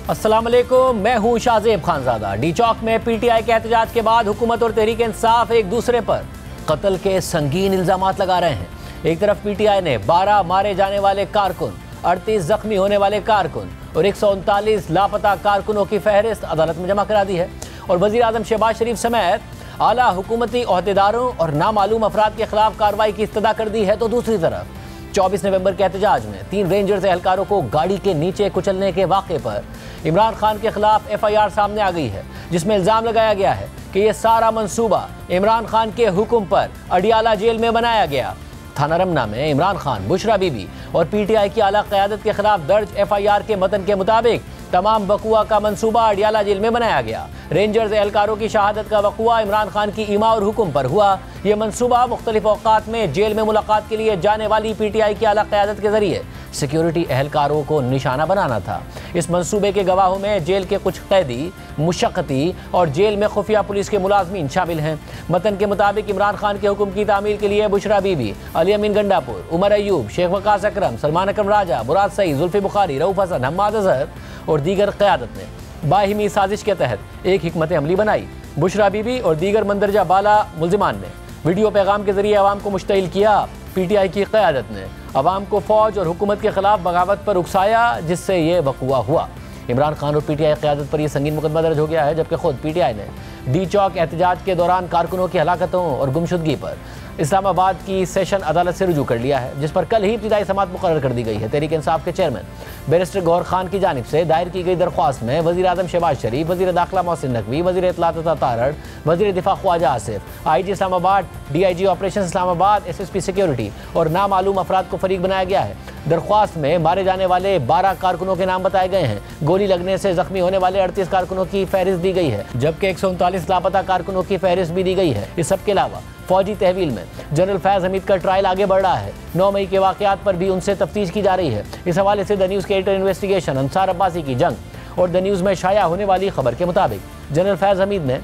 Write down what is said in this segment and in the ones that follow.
अस्सलाम वालेकुम, मैं हूं शाहजेब खानजादा। डी चौक में पीटीआई के एहतजाज के बाद हुकूमत और तहरीक इंसाफ एक दूसरे पर कत्ल के संगीन इल्जामात लगा रहे हैं। एक तरफ पीटीआई ने 12 मारे जाने वाले कारकुन, 38 जख्मी होने वाले कारकुन और 139 लापता कारकुनों की फहरिस्त अदालत में जमा करा दी है और वजीर आजम शहबाज शरीफ समेत आला हुकूमती ओहदेदारों और नामालूम अफराद के खिलाफ कार्रवाई की इस्तदा कर दी है। तो दूसरी तरफ 24 नवंबर के एहतजाज में 3 रेंजर्स एहलकारों को गाड़ी के नीचे कुचलने के वाक़े पर इमरान खान के खिलाफ FIR सामने आ गई है, जिसमें इल्ज़ाम लगाया गया है कि यह सारा मंसूबा इमरान खान के हुक्म पर अडियाला जेल में बनाया गया। थाना रमना में इमरान खान, बुशरा बीबी और पीटीआई की आला क़यादत के खिलाफ दर्ज FIR के मतन के मुताबिक तमाम वक़ुआ का मंसूबा अडियाला जेल में बनाया गया। रेंजर्स एहलकारों की शहादत का वक़ुआ इमरान खान की ईमा और हुक्म पर हुआ। यह मंसूबा मुख्तलिफ औक़ात में जेल में मुलाकात के लिए जाने वाली पीटीआई की आला क़यादत के ज़रिए सिक्योरिटी एहलकारों को निशाना बनाना था। इस मंसूबे के गवाहों में जेल के कुछ कैदी, मुशक्क़ती और जेल में खुफिया पुलिस के मुलाजमीन शामिल हैं। मतन के मुताबिक इमरान खान के हुक्म की तामील के लिए बुशरा बीबी, अली अमीन गंडापुर, उमर अयूब, शेख वकास अकरम, सलमान अकरम राजा, मुराद सईद, जुल्फी बुखारी, रऊफ हसन, हम्माद अजहर और दीगर क़यादत ने बाहिमी साजिश के तहत एक हिकमत अमली बनाई। बुशरा बीबी और दीगर मंदरजा बाला मुल्जिमान ने वीडियो पैगाम के जरिए अवाम को मुश्तइल किया। पीटीआई की क़यादत ने अवाम को फ़ौज और हुकूमत के खिलाफ बगावत पर उकसाया, जिससे ये वक़ुआ हुआ। इमरान खान और पीटीआई क़यादत पर यह संगीन मुकदमा दर्ज हो गया है, जबकि खुद पीटीआई ने डी चौक एहतजाज के दौरान कारकुनों की हलाकतों और गुमशुदगी पर इस्लामाबाद की सेशन अदालत से रुजू कर लिया है, जिस पर कल ही इब्तिदाई समाअत मुकर्रर कर दी गई है। तहरीक इंसाफ के चेयरमैन बैरिस्टर गौहर खान की जानिब से दायर की गई दरख्वास्त में वज़ीर आज़म शहबाज शरीफ, वज़ीर दाखिला मोहसिन नकवी, वज़ीर इत्तलात तथा तारड़, वज़ीर दिफा Khawaja Asif, IG Islamabad, DIG operation Islamabad, SSP security और नामालूम अफराद को फरीक बनाया गया है। दरख्वास्त में मारे जाने वाले 12 कारकुनों के नाम बताए गए हैं। गोली लगने से जख्मी होने वाले 38 कारकुनों की फहरिस्त दी गई है, जबकि 139 लापता कारकुनों की फहरिस्त भी दी गई है। इस सब के अलावा फौजी तहवील में जनरल फैज़ हमीद का ट्रायल आगे बढ़ रहा है। 9 मई के वाक़यात पर भी उनसे तफ्तीश की जा रही है। इस हवाले से द न्यूज़ के एडिटर इन्वेस्टिगेशन अंसार अब्बासी की जंग और द न्यूज़ में शाया होने वाली खबर के मुताबिक जनरल फैज़ हमीद ने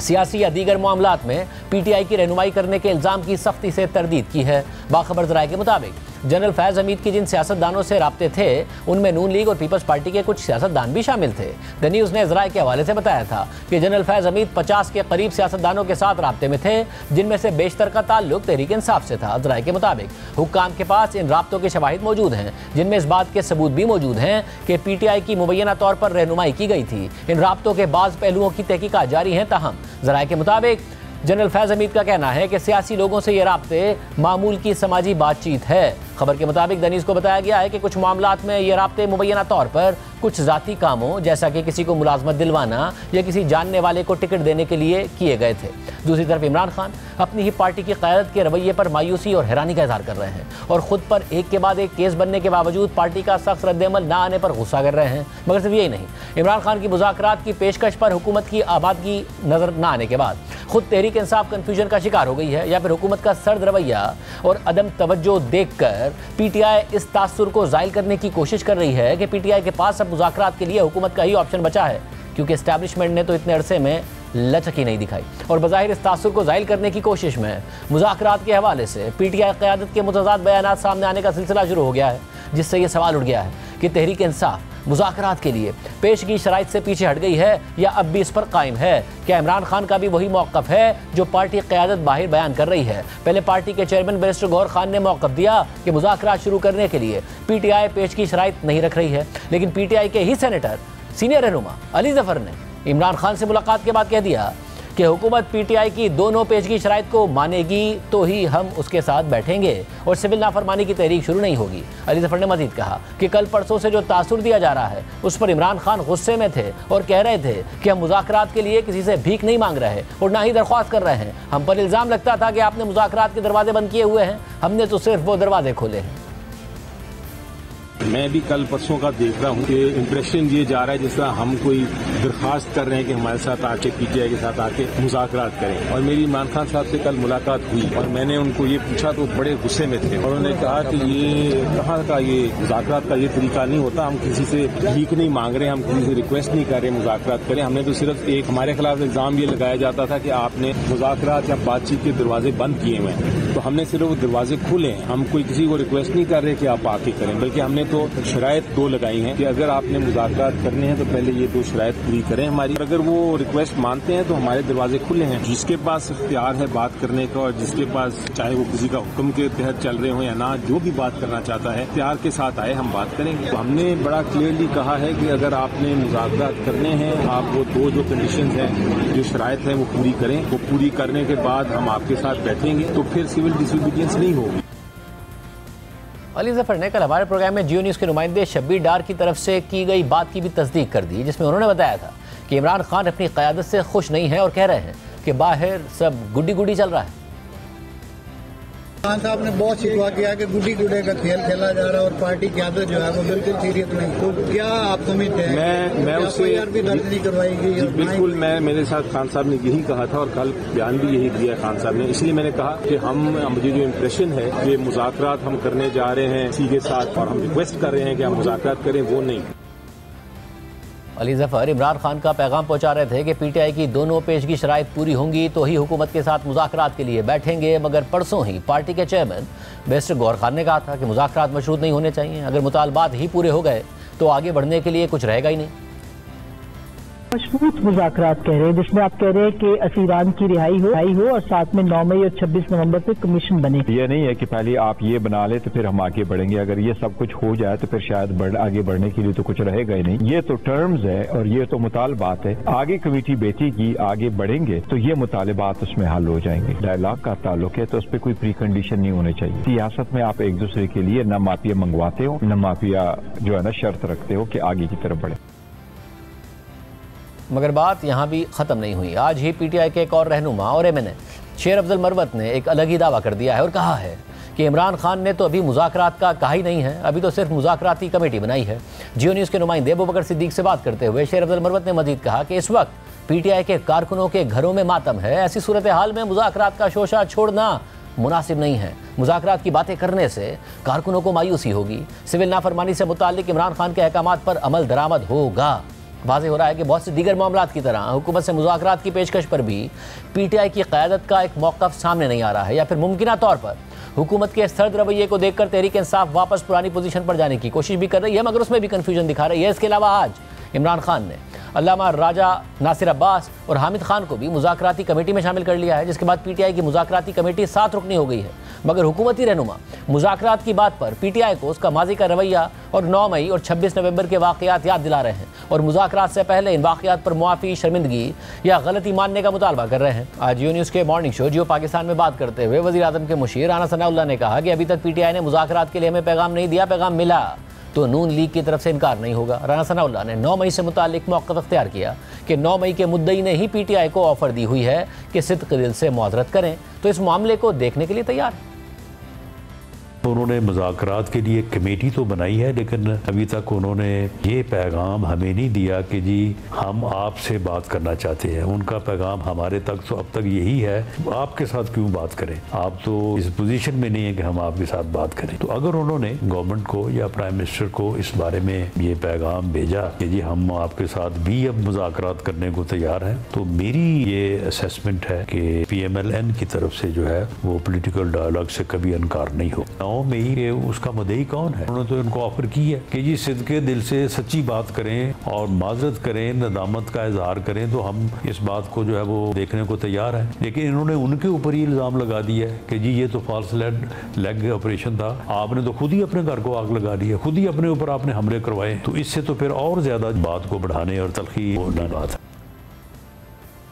सियासी या दीगर मामलात में पीटीआई की रहनुमाई करने के इल्ज़ाम की सख्ती से तरदीद की है। बाखबर ज़राए के मुताबिक जनरल फैज़ हमीद की जिन सियासतदानों से राब्ते थे, उनमें नून लीग और पीपल्स पार्टी के कुछ सियासतदान भी शामिल थे। द न्यूज़ ने ज़राए के हवाले से बताया था कि जनरल फैज़ हमीद 50 के करीब सियासतदानों के साथ राब्ते में थे, जिनमें से बेशतर का ताल्लुक तहरीक इंसाफ से था। ज़राए के मुताबिक हुक्काम के पास इन राब्तों के शवाहिद मौजूद हैं, जिनमें इस बात के सबूत भी मौजूद हैं कि पीटीआई की मुबैना तौर पर रहनुमाई की गई थी। इन राब्तों के बाज़ पहलुओं की तहकीकात जारी हैं। ताहम ज़राए के मुताबिक जनरल फैज़ हमीद का कहना है कि सियासी लोगों से ये राब्ते मामूल की समाजी बातचीत है। खबर के मुताबिक दनीस को बताया गया है कि कुछ मामलात में ये राब्ते मुबैना तौर पर कुछ ज़ाती कामों, जैसा कि किसी को मुलाजमत दिलवाना या किसी जानने वाले को टिकट देने के लिए किए गए थे। दूसरी तरफ इमरान खान अपनी ही पार्टी की क़यादत के रवैये पर मायूसी और हैरानी का इजहार कर रहे हैं और ख़ुद पर एक के बाद एक केस बनने के बावजूद पार्टी का सख्त रद्द-ए-अमल न आने पर गुस्सा कर रहे हैं। मगर सिर्फ यही नहीं, इमरान खान की मुज़ाकरात की पेशकश पर हुकूमत की आबादगी नज़र न आने के बाद खुद तहरीक इंसाफ कन्फ्यूजन का शिकार हो गई है, या फिर हुकूमत का सर्द रवैया और अदम तवज्जो देखकर पीटीआई इस तासुर को ज़ाइल करने की कोशिश कर रही है कि पीटीआई के पास अब मुज़ाकरात के लिए हुकूमत का ही ऑप्शन बचा है, क्योंकि एस्टैब्लिशमेंट ने तो इतने अरसे में लचक ही नहीं दिखाई और बज़ाहिर इस तासुर को ज़ाइल करने की कोशिश में मुज़ाकरात के हवाले से पीटीआई क़यादत के मुतज़ाद बयानात सामने आने का सिलसिला शुरू हो गया है, जिससे यह सवाल उठ गया है कि तहरीक इंसाफ मुज़ाकरात के लिए पेश की शराइत से पीछे हट गई है या अब भी इस पर कायम है। क्या इमरान खान का भी वही मौक़िफ़ है जो पार्टी क़यादत बाहर बयान कर रही है? पहले पार्टी के चेयरमैन बैरिस्टर गौहर खान ने मौक़िफ़ दिया कि मुज़ाकरात शुरू करने के लिए पीटीआई पेश की शराइत नहीं रख रही है, लेकिन पीटीआई के ही सेनेटर सीनियर रहनुमा अली ज़फ़र ने इमरान खान से मुलाकात के बाद कह दिया कि हुकूमत पीटीआई की दोनों पेश की शराइत को मानेगी तो ही हम उसके साथ बैठेंगे और सिविल नाफरमानी की तहरीक शुरू नहीं होगी। अली ज़फ़र ने मज़ीद कहा कि कल परसों से जो तासुर दिया जा रहा है उस पर इमरान खान गुस्से में थे और कह रहे थे कि हम मुज़ाकरात के लिए किसी से भीख नहीं मांग रहे और ना ही दरख्वास्त कर रहे हैं। हम पर इल्ज़ाम लगता था कि आपने मुज़ाकरात के दरवाजे बंद किए हुए हैं, हमने तो सिर्फ वो दरवाजे खोले हैं। मैं भी कल परसों का देख रहा हूँ कि इम्प्रेशन ये जा रहा है जिस तरह हम कोई दरख्वास्त कर रहे हैं कि हमारे साथ आके पीटीआई के साथ आके मुज़ाकरात करें। और मेरी इमरान खान साहब से कल मुलाकात हुई और मैंने उनको ये पूछा तो बड़े गुस्से में थे और उन्होंने कहा कि ये कहाँ का ये मुज़ाकरात का ये तरीका नहीं होता, हम किसी से भीख नहीं मांग रहे, हम किसी से रिक्वेस्ट नहीं कर रहे मुज़ाकरात करें। हमने तो सिर्फ एक हमारे खिलाफ इल्ज़ाम ये लगाया जाता था कि आपने मुज़ाकरात या बातचीत के दरवाजे बंद किए हुए हैं, तो हमने सिर्फ वो दरवाजे खोले हैं। हम कोई किसी को रिक्वेस्ट नहीं कर रहे कि आप आके करें, बल्कि हमने तो शराइत 2 लगाई हैं कि अगर आपने मुज़ाकरात करने हैं तो पहले ये 2 शराइत पूरी करें हमारी। अगर वो रिक्वेस्ट मानते हैं तो हमारे दरवाजे खुले हैं। जिसके पास इख्तियार है बात करने का और जिसके पास चाहे वो किसी का हुक्म के तहत चल रहे हो या ना, जो भी बात करना चाहता है इख्तियार के साथ आए, हम बात करेंगे। तो हमने बड़ा क्लियरली कहा है कि अगर आपने मुज़ाकरात करने हैं, आप वो 2 जो कंडीशंस हैं, जो शराइत हैं, वो पूरी करें। वो पूरी करने के बाद हम आपके साथ बैठेंगे तो फिर सिविल डिसोबीडियंस नहीं होगी। अली जफर ने कल हमारे प्रोग्राम में जियो न्यूज़ के नुमाइंदे शब्बीर डार की तरफ से की गई बात की भी तस्दीक कर दी, जिसमें उन्होंने बताया था कि इमरान खान अपनी क़यादत से खुश नहीं है और कह रहे हैं कि बाहर सब गुड्डी गुड्डी चल रहा है। खान साहब ने बहुत शिकवा किया कि गुड्डी गुड्डे का खेल खेला जा रहा है और पार्टी की आदत जो है वो बिल्कुल सीरियस नहीं। तो क्या आप समझते हैं मैं उससे भी दर्ज नहीं करवाएगी? बिल्कुल, मेरे साथ खान साहब ने यही कहा था और कल बयान भी यही दिया खान साहब ने। इसलिए मैंने कहा कि मुझे जो इम्प्रेशन है कि मुज़ाकरात हम करने जा रहे हैं इसी के साथ और हम रिक्वेस्ट कर रहे हैं कि हम मुज़ाकरात करें, वो नहीं। अली जफर इमरान खान का पैगाम पहुंचा रहे थे कि पीटीआई की दोनों पेशगी शराइत पूरी होंगी तो ही हुकूमत के साथ मुज़ाकरात के लिए बैठेंगे, मगर परसों ही पार्टी के चेयरमैन बैरिस्टर गौहर खान ने कहा था कि मुज़ाकरात मशरूत नहीं होने चाहिए। अगर मुतालबात ही पूरे हो गए तो आगे बढ़ने के लिए कुछ रहेगा ही नहीं। मशरूत मुज़ाकरात कह रहे हैं, जिसमें आप कह रहे हैं कि असीरान की रिहाई हो और साथ में 9 मई और 26 नवंबर पे कमीशन बने। ये नहीं है कि पहले आप ये बना ले तो फिर हम आगे बढ़ेंगे। अगर ये सब कुछ हो जाए तो फिर शायद आगे बढ़ने के लिए तो कुछ रहेगा ही नहीं। ये तो टर्म्स है और ये तो मुतालबात है। आगे कमेटी बैठेगी, आगे बढ़ेंगे तो ये मुतालबात उसमें हल हो जाएंगे। डायलॉग का ताल्लुक है तो उस पर कोई प्री कंडीशन नहीं होनी चाहिए। सियासत में आप एक दूसरे के लिए न माफिया मंगवाते हो न माफिया जो है ना शर्त रखते हो कि आगे की तरफ बढ़े। मगर बात यहाँ भी ख़त्म नहीं हुई। आज ही पीटीआई के एक और रहनुमा और एमएनए शेर अफजल मरवत ने एक अलग ही दावा कर दिया है और कहा है कि इमरान खान ने तो अभी मुज़ाकरात का कहा ही नहीं है, अभी तो सिर्फ मुज़ाकराती कमेटी बनाई है। जियो न्यूज़ के नुमाइंदे अबू बकर सिद्दीक से बात करते हुए शेर अफजल मरवत ने मजीद कहा कि इस वक्त पीटीआई के कारकुनों के घरों में मातम है। ऐसी सूरत हाल में मुज़ाकरात का शोशा छोड़ना मुनासिब नहीं है। मुज़ाकरात की बातें करने से कारकुनों को मायूसी होगी। सिविल नाफरमानी से मुताल्लिक इमरान खान के अहकामात पर अमल दरामद होगा। वाज़े हो रहा है कि बहुत से दीगर मामलात की तरह हुकूमत से मुज़ाकरात की पेशकश पर भी पीटीआई की क़यादत का एक मौक़िफ़ सामने नहीं आ रहा है, या फिर मुमकिना तौर पर हुकूमत के सर्द रवैये को देखकर तहरीक इंसाफ वापस पुरानी पोजीशन पर जाने की कोशिश भी कर रही है, मगर उसमें भी कन्फ्यूजन दिखा रही है। इसके अलावा आज इमरान खान ने अल्लामा राजा नासिर अब्बास और हामिद खान को भी मुज़ाकराती कमेटी में शामिल कर लिया है, जिसके बाद पीटीआई की मुज़ाकराती कमेटी 7 रुकनी हो गई है। मगर हुकूमती रहनुमा मुज़ाकरात की बात पर पीटीआई को उसका माजी का रवैया और 9 मई और 26 नवंबर के वाक़यात याद दिला रहे हैं और मुज़ाकरात से पहले इन वाक़यात पर मुआफ़ी, शर्मिंदगी या गलती मानने का मुतालबा कर रहे हैं। आज जियो न्यूज़ के मॉर्निंग शो जियो पाकिस्तान में बात करते हुए वज़ीर आज़म के मुशीर राना सनाउल्लाह ने कहा कि अभी तक पीटीआई ने मुज़ाकरात के लिए हमें पैगाम नहीं दिया, पैगाम मिला तो नून लीग की तरफ से इनकार नहीं होगा। राना सनाउल्लाह ने 9 मई से मुताल्लिक मौक़िफ़ अख्तियार किया कि 9 मई के मुद्दई ने ही पीटीआई को ऑफ़र दी हुई है कि सिद्क़ दिल से मुआज़रत करें, तो इस मामले को देखने के लिए तैयार है। उन्होंने मुज़ाकरात के लिए कमेटी तो बनाई है, लेकिन अभी तक उन्होंने ये पैगाम हमें नहीं दिया कि जी हम आपसे बात करना चाहते हैं। उनका पैगाम हमारे तक तो अब तक यही है, आपके साथ क्यों बात करें, आप तो इस पोजीशन में नहीं है कि हम आपके साथ बात करें। तो अगर उन्होंने गवर्नमेंट को या प्राइम मिनिस्टर को इस बारे में ये पैगाम भेजा कि जी हम आपके साथ भी अब मुज़ाकरात करने को तैयार हैं, तो मेरी ये असेसमेंट है कि PMLN की तरफ से जो है वो पॉलिटिकल डायलॉग से कभी इनकार नहीं हो। में ही उसका मुद्दई कौन है? उन्होंने तो इनको ऑफर की है कि जी सिद्के दिल से सच्ची बात करें और माजरत करें, नदामत का इजहार करें, तो हम इस बात को जो है वो देखने को तैयार है। लेकिन इन्होंने उनके ऊपर ही इल्ज़ाम लगा दिया है कि जी ये तो फॉल्स लेग ऑपरेशन था, आपने तो खुद ही अपने घर को आग लगा दी है, खुद ही अपने ऊपर आपने हमले करवाए। तो इससे तो फिर और ज्यादा बात को बढ़ाने और तलखी बात है।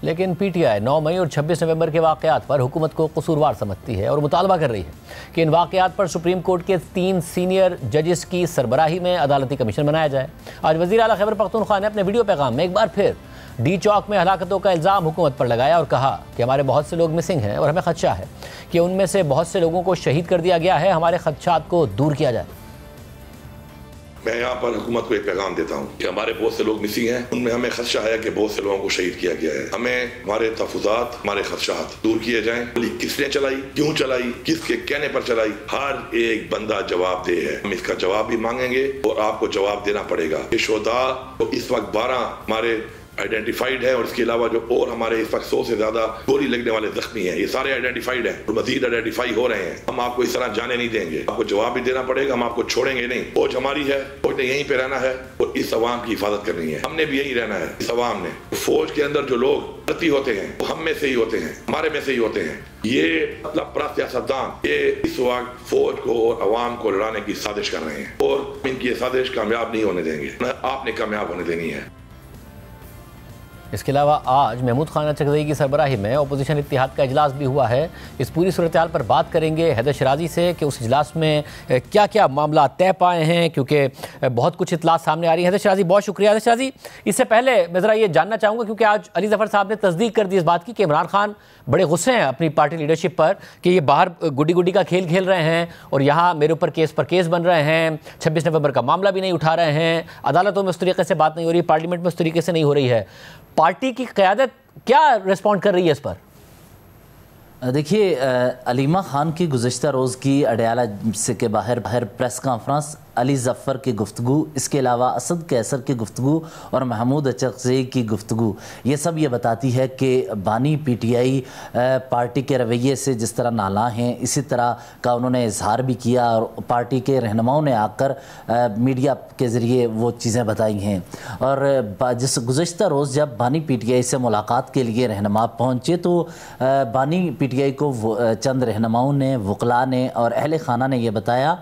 लेकिन पीटीआई 9 मई और 26 नवंबर के वाक़यात पर हुकूमत को कसूरवार समझती है और मुतालबा कर रही है कि इन वाक़यात पर सुप्रीम कोर्ट के 3 सीनियर जजेस की सरबराही में अदालती कमीशन बनाया जाए। आज वज़ीर आला खैबर पख्तूनख्वा ने अपने वीडियो पैगाम में एक बार फिर डी चौक में हलाकतों का इल्ज़ाम हुकूमत पर लगाया और कहा कि हमारे बहुत से लोग मिसिंग हैं और हमें खदशा है कि उनमें से बहुत से लोगों को शहीद कर दिया गया है, हमारे खदशात को दूर किया जाए। मैं यहाँ पर हुकूमत को एक पैगाम देता हूँ कि हमारे बहुत से लोग मिसिंग हैं, उनमें हमें खदशा है कि बहुत से लोगों को शहीद किया गया है। हमें हमारे तहफ़्फ़ुज़ात, हमारे खदशात दूर किए जाएं। गोली किसने चलाई, क्यों चलाई, किसके कहने पर चलाई, हर एक बंदा जवाबदेह है। हम इसका जवाब भी मांगेंगे और आपको जवाब देना पड़ेगा। ये शोधा तो इस वक्त 12 हमारे आइडेंटिफाइड है, और इसके अलावा जो और हमारे इस वक्त 100 से ज्यादा गोली लगने वाले जख्मी हैं, ये सारे आइडेंटिफाइड हैं और मजीद आइडेंटिफाई हो रहे हैं। हम आपको इस तरह जाने नहीं देंगे, आपको जवाब भी देना पड़ेगा, हम आपको छोड़ेंगे नहीं। फौज हमारी है, फौज ने यहीं पे रहना है और इस अवाम की हिफाजत करनी है, हमने भी यही रहना है। इस अवाम ने, फौज के अंदर जो लोग भर्ती होते हैं वो हम में से ही होते हैं, हमारे में से ही होते हैं। ये मतलब बड़ा सियासतदान ये इस वक्त फौज को और अवाम को लड़ाने की साजिश कर रहे हैं और इनकी ये साजिश कामयाब नहीं होने देंगे, आपने कामयाब होने देनी है। इसके अलावा आज महमूद खान चकज़ई की सरबराही में अपोजिशन इत्तेहाद का इजलास भी हुआ है। इस पूरी सूरत-ए-हाल पर बात करेंगे हैदर शराजी से कि उस इजलास में क्या क्या मामला तय पाए हैं, क्योंकि बहुत कुछ इतलात सामने आ रही है। हैदर शराजी, बहुत शुक्रिया। हैदर शराजी, इससे पहले मैं ज़रा ये जानना चाहूँगा, क्योंकि आज अली ज़फ़र साहब ने तस्दीक कर दी इस बात की कि इमरान खान बड़े गुस्से हैं अपनी पार्टी लीडरशिप पर कि ये बाहर गुड्डी गुड्डी का खेल खेल रहे हैं और यहाँ मेरे ऊपर केस पर केस बन रहे हैं, 26 नवंबर का मामला भी नहीं उठा रहे हैं, अदालतों में उस तरीके से बात नहीं हो रही, पार्लियामेंट में उस तरीके से नहीं हो रही है। पार्टी की क़यादत क्या रिस्पॉन्ड कर रही है इस पर? देखिए, अलीमा खान की गुज़श्ता रोज़ की अडयाला से के बाहर प्रेस कॉन्फ्रेंस, अली ज़फ़र की गुफ्तगू, इसके अलावा असद कैसर की गुफ्तगू और महमूद चकज़ई की गुफ्तगू, ये सब ये बताती है कि बानी पीटीआई पार्टी के रवैये से जिस तरह नाला हैं, इसी तरह का उन्होंने इजहार भी किया और पार्टी के रहनुमाओं ने आकर मीडिया के ज़रिए वो चीज़ें बताई हैं। और जिस गुज़श्ता रोज़ जब बानी पीटीआई से मुलाकात के लिए रहनुमा पहुँचे तो बानी पीटीआई को चंद रहनुमाओं ने, वकला ने और अहले खाना ने यह बताया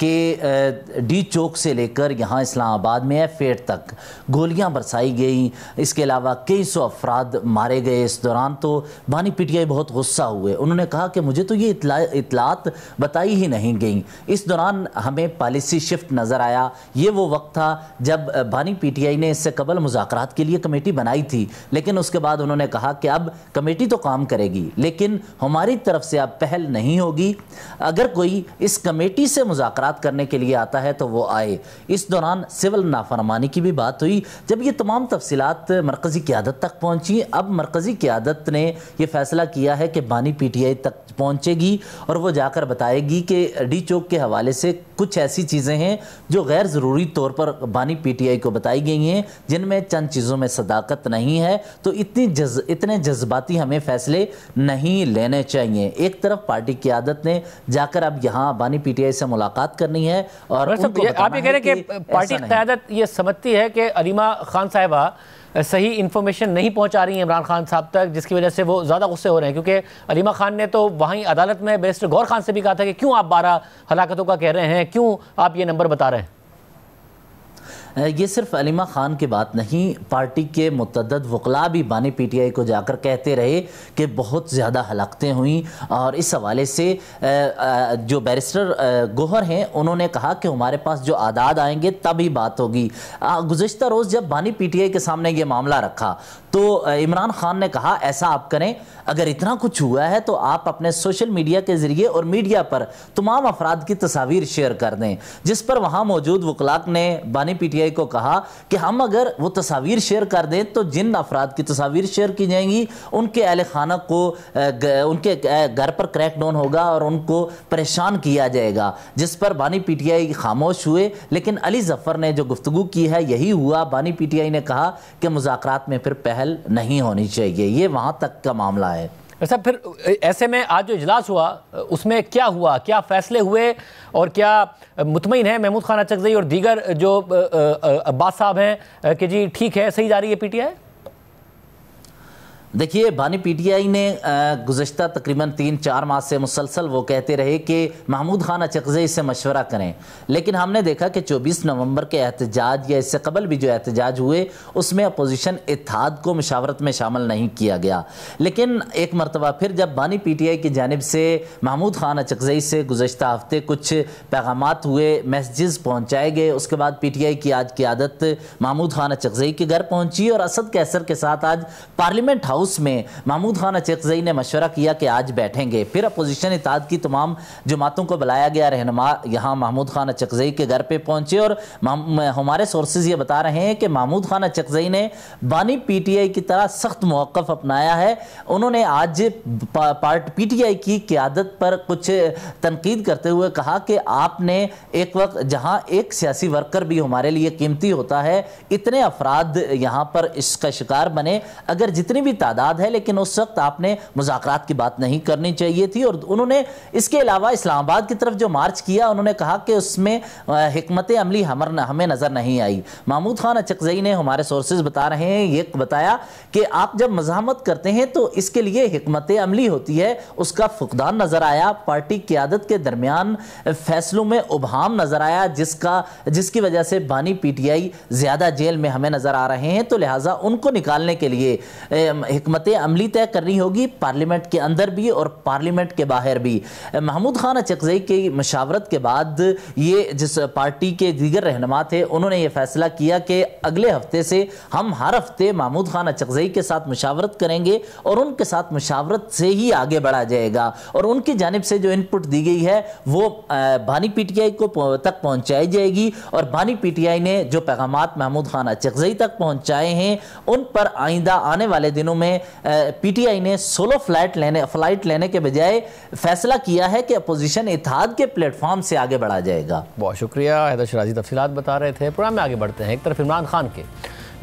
कि डी चौक से लेकर यहाँ इस्लामाबाद में F8 तक गोलियां बरसाई गई, इसके अलावा कई सौ अफराद मारे गए। इस दौरान तो बानी पीटीआई बहुत गुस्सा हुए, उन्होंने कहा कि मुझे तो ये इतलात बताई ही नहीं गई। इस दौरान हमें पॉलिसी शिफ्ट नज़र आया। ये वो वक्त था जब बानी पीटीआई ने इससे कबल मुज़ाकरात के लिए कमेटी बनाई थी, लेकिन उसके बाद उन्होंने कहा कि अब कमेटी तो काम करेगी लेकिन हमारी तरफ से अब पहल नहीं होगी, अगर कोई इस कमेटी से मुज़ाकरात करने के लिए आता है तो वो आए। इस दौरान सिविल नाफरमानी की भी बात हुई। जब ये तमाम तफसीलात मरकज़ी क़यादत तक पहुंची, अब मरकज़ी क़यादत ने यह फैसला किया है कि बानी पीटीआई तक पहुंचेगी और वो जाकर बताएगी कि डी चौक के हवाले से कुछ ऐसी चीज़ें हैं जो गैर ज़रूरी तौर पर बानी पीटीआई को बताई गई हैं, जिनमें चंद चीज़ों में सदाकत नहीं है, तो इतने जज्बाती हमें फ़ैसले नहीं लेने चाहिए। एक तरफ पार्टी क़यादत ने जाकर अब यहाँ बानी पीटीआई से मुलाकात करनी है और आप ये कह रहे हैं कि पार्टी क़यादत ये समझती है कि अलीमा खान साहिबा सही इन्फॉर्मेशन नहीं पहुंचा रही है इमरान खान साहब तक, जिसकी वजह से वो ज़्यादा गुस्से हो रहे हैं, क्योंकि अलीमा खान ने तो वहीं अदालत में बैरिस्टर गौर खान से भी कहा था कि क्यों आप 12 हलाकतों का कह रहे हैं, क्यों आप ये नंबर बता रहे हैं। ये सिर्फ अलीमा खान की बात नहीं, पार्टी के मुतअद्दिद वकला भी बानी पीटीआई को जाकर कहते रहे कि बहुत ज़्यादा हलाकतें हुई और इस हवाले से जो बैरिस्टर गौहर हैं उन्होंने कहा कि हमारे पास जो आदाद आएंगे तभी बात होगी। गुज़श्ता रोज़ जब बानी पीटीआई के सामने ये मामला रखा तो इमरान खान ने कहा ऐसा आप करें, अगर इतना कुछ हुआ है तो आप अपने सोशल मीडिया के ज़रिए और मीडिया पर तमाम अफराद की तस्वीर शेयर कर दें, जिस पर वहाँ मौजूद वकलाक ने बानी पीटीआई को कहा कि हम अगर वो तस्वीर शेयर कर दें तो जिन अफराद की तस्वीर शेयर की जाएंगी उनके अहले खाना को उनके घर पर क्रैकडाउन होगा और उनको परेशान किया जाएगा, जिस पर बानी पीटीआई खामोश हुए। लेकिन अली ज़फ़र ने जो गुफ्तगू की है यही हुआ। बानी पीटीआई ने कहा कि मुज़ाकरात में फिर पहल नहीं होनी चाहिए, ये वहाँ तक का मामला है। ऐसा फिर ऐसे में आज जो इजलास हुआ उसमें क्या हुआ, क्या फैसले हुए और क्या मुतमईन है महमूद खान चकज़ई और दीगर जो अब्बास साहब हैं कि जी ठीक है, सही जा रही है पीटीआई? देखिए, बानी पीटीआई ने गुज़श्ता तकरीबन 3-4 माह से मुसलसल वो कहते रहे कि महमूद खान चकज़ई से मशवरा करें, लेकिन हमने देखा कि 24 नवंबर के एहतजाज या इससे कबल भी जो एहतजाज हुए उसमें अपोजिशन इत्तेहाद को मशावरत में शामिल नहीं किया गया। लेकिन एक मरतबा फिर जब बानी पीटीआई की जानिब से महमूद खान चकज़ई से गुज़श्ता हफ्ते कुछ पैगामात हुए, मैसेजेस पहुँचाए गए, उसके बाद पीटीआई की आज क़यादत महमूद खान चकज़ई के घर पहुँची और असद कैसर के साथ आज पार्लियामेंट हाउस हाउस में महमूद खान अचकज़ई ने मशवरा किया कि आज बैठेंगे। फिर अपोजिशन इत्तेहाद की तमाम जमातों को बुलाया गया। रहनुमा यहाँ महमूद खान अचकज़ई के घर पे पहुंचे और हमारे सोर्सेज ये बता रहे हैं कि महमूद खान अचकज़ई ने बानी पीटीआई की तरह सख्त मौक़िफ़ अपनाया है। उन्होंने आज पीटीआई की क़यादत पर कुछ तनकीद करते हुए कहा कि आपने एक वक्त जहां एक सियासी वर्कर भी हमारे लिए कीमती होता है, इतने अफराद यहां पर इसका शिकार बने, अगर जितनी भी तादाद है, लेकिन उस वक्त आपने मुज़ाकरात की बात नहीं करनी चाहिए थी। और उन्होंने इसके अलावा इस्लामाबाद की तरफ जो मार्च किया, उन्होंने कहा कि उसमें हिकमत अमली हमें नजर नहीं आई। महमूद खान अचकज़ई ने, हमारे सोर्सेज बता रहे हैं, ये बताया कि आप जब मज़ाहमत करते हैं तो इसके लिए हिकमत अमली होती है, उसका फुकदान नजर आया। पार्टी क़यादत के दरमियान फैसलों में उबहाम नजर आया, जिसकी वजह से बानी पीटीआई ज्यादा जेल में हमें नजर आ रहे हैं। तो लिहाजा उनको निकालने के लिए हिकमत अमली तय करनी होगी, पार्लियामेंट के अंदर भी और पार्लियामेंट के बाहर भी। महमूद खान अचकज़ई की मशावरत के बाद ये जिस पार्टी के दीगर रहनुमा थे, उन्होंने ये फैसला किया कि अगले हफ्ते से हम हर हफ्ते महमूद खान अचकज़ई के साथ मशावरत करेंगे और उनके साथ मशावरत से ही आगे बढ़ा जाएगा। और उनकी जानिब से जो इनपुट दी गई है वो बानी पीटीआई को तक पहुंचाई जाएगी। और बानी पीटीआई ने जो पैगामात महमूद खान अचकज़ई तक पहुंचाए हैं, उन पर आइंदा आने वाले दिनों में पीटीआई ने सोलो फ्लाइट लेने के बजाय फैसला किया है कि अपोजिशन इत्तेहाद के प्लेटफॉर्म से आगे बढ़ा जाएगा। बहुत शुक्रिया हैदर शराजी, तफसीलात बता रहे थे। प्रोग्राम में आगे बढ़ते हैं। एक तरफ इमरान खान के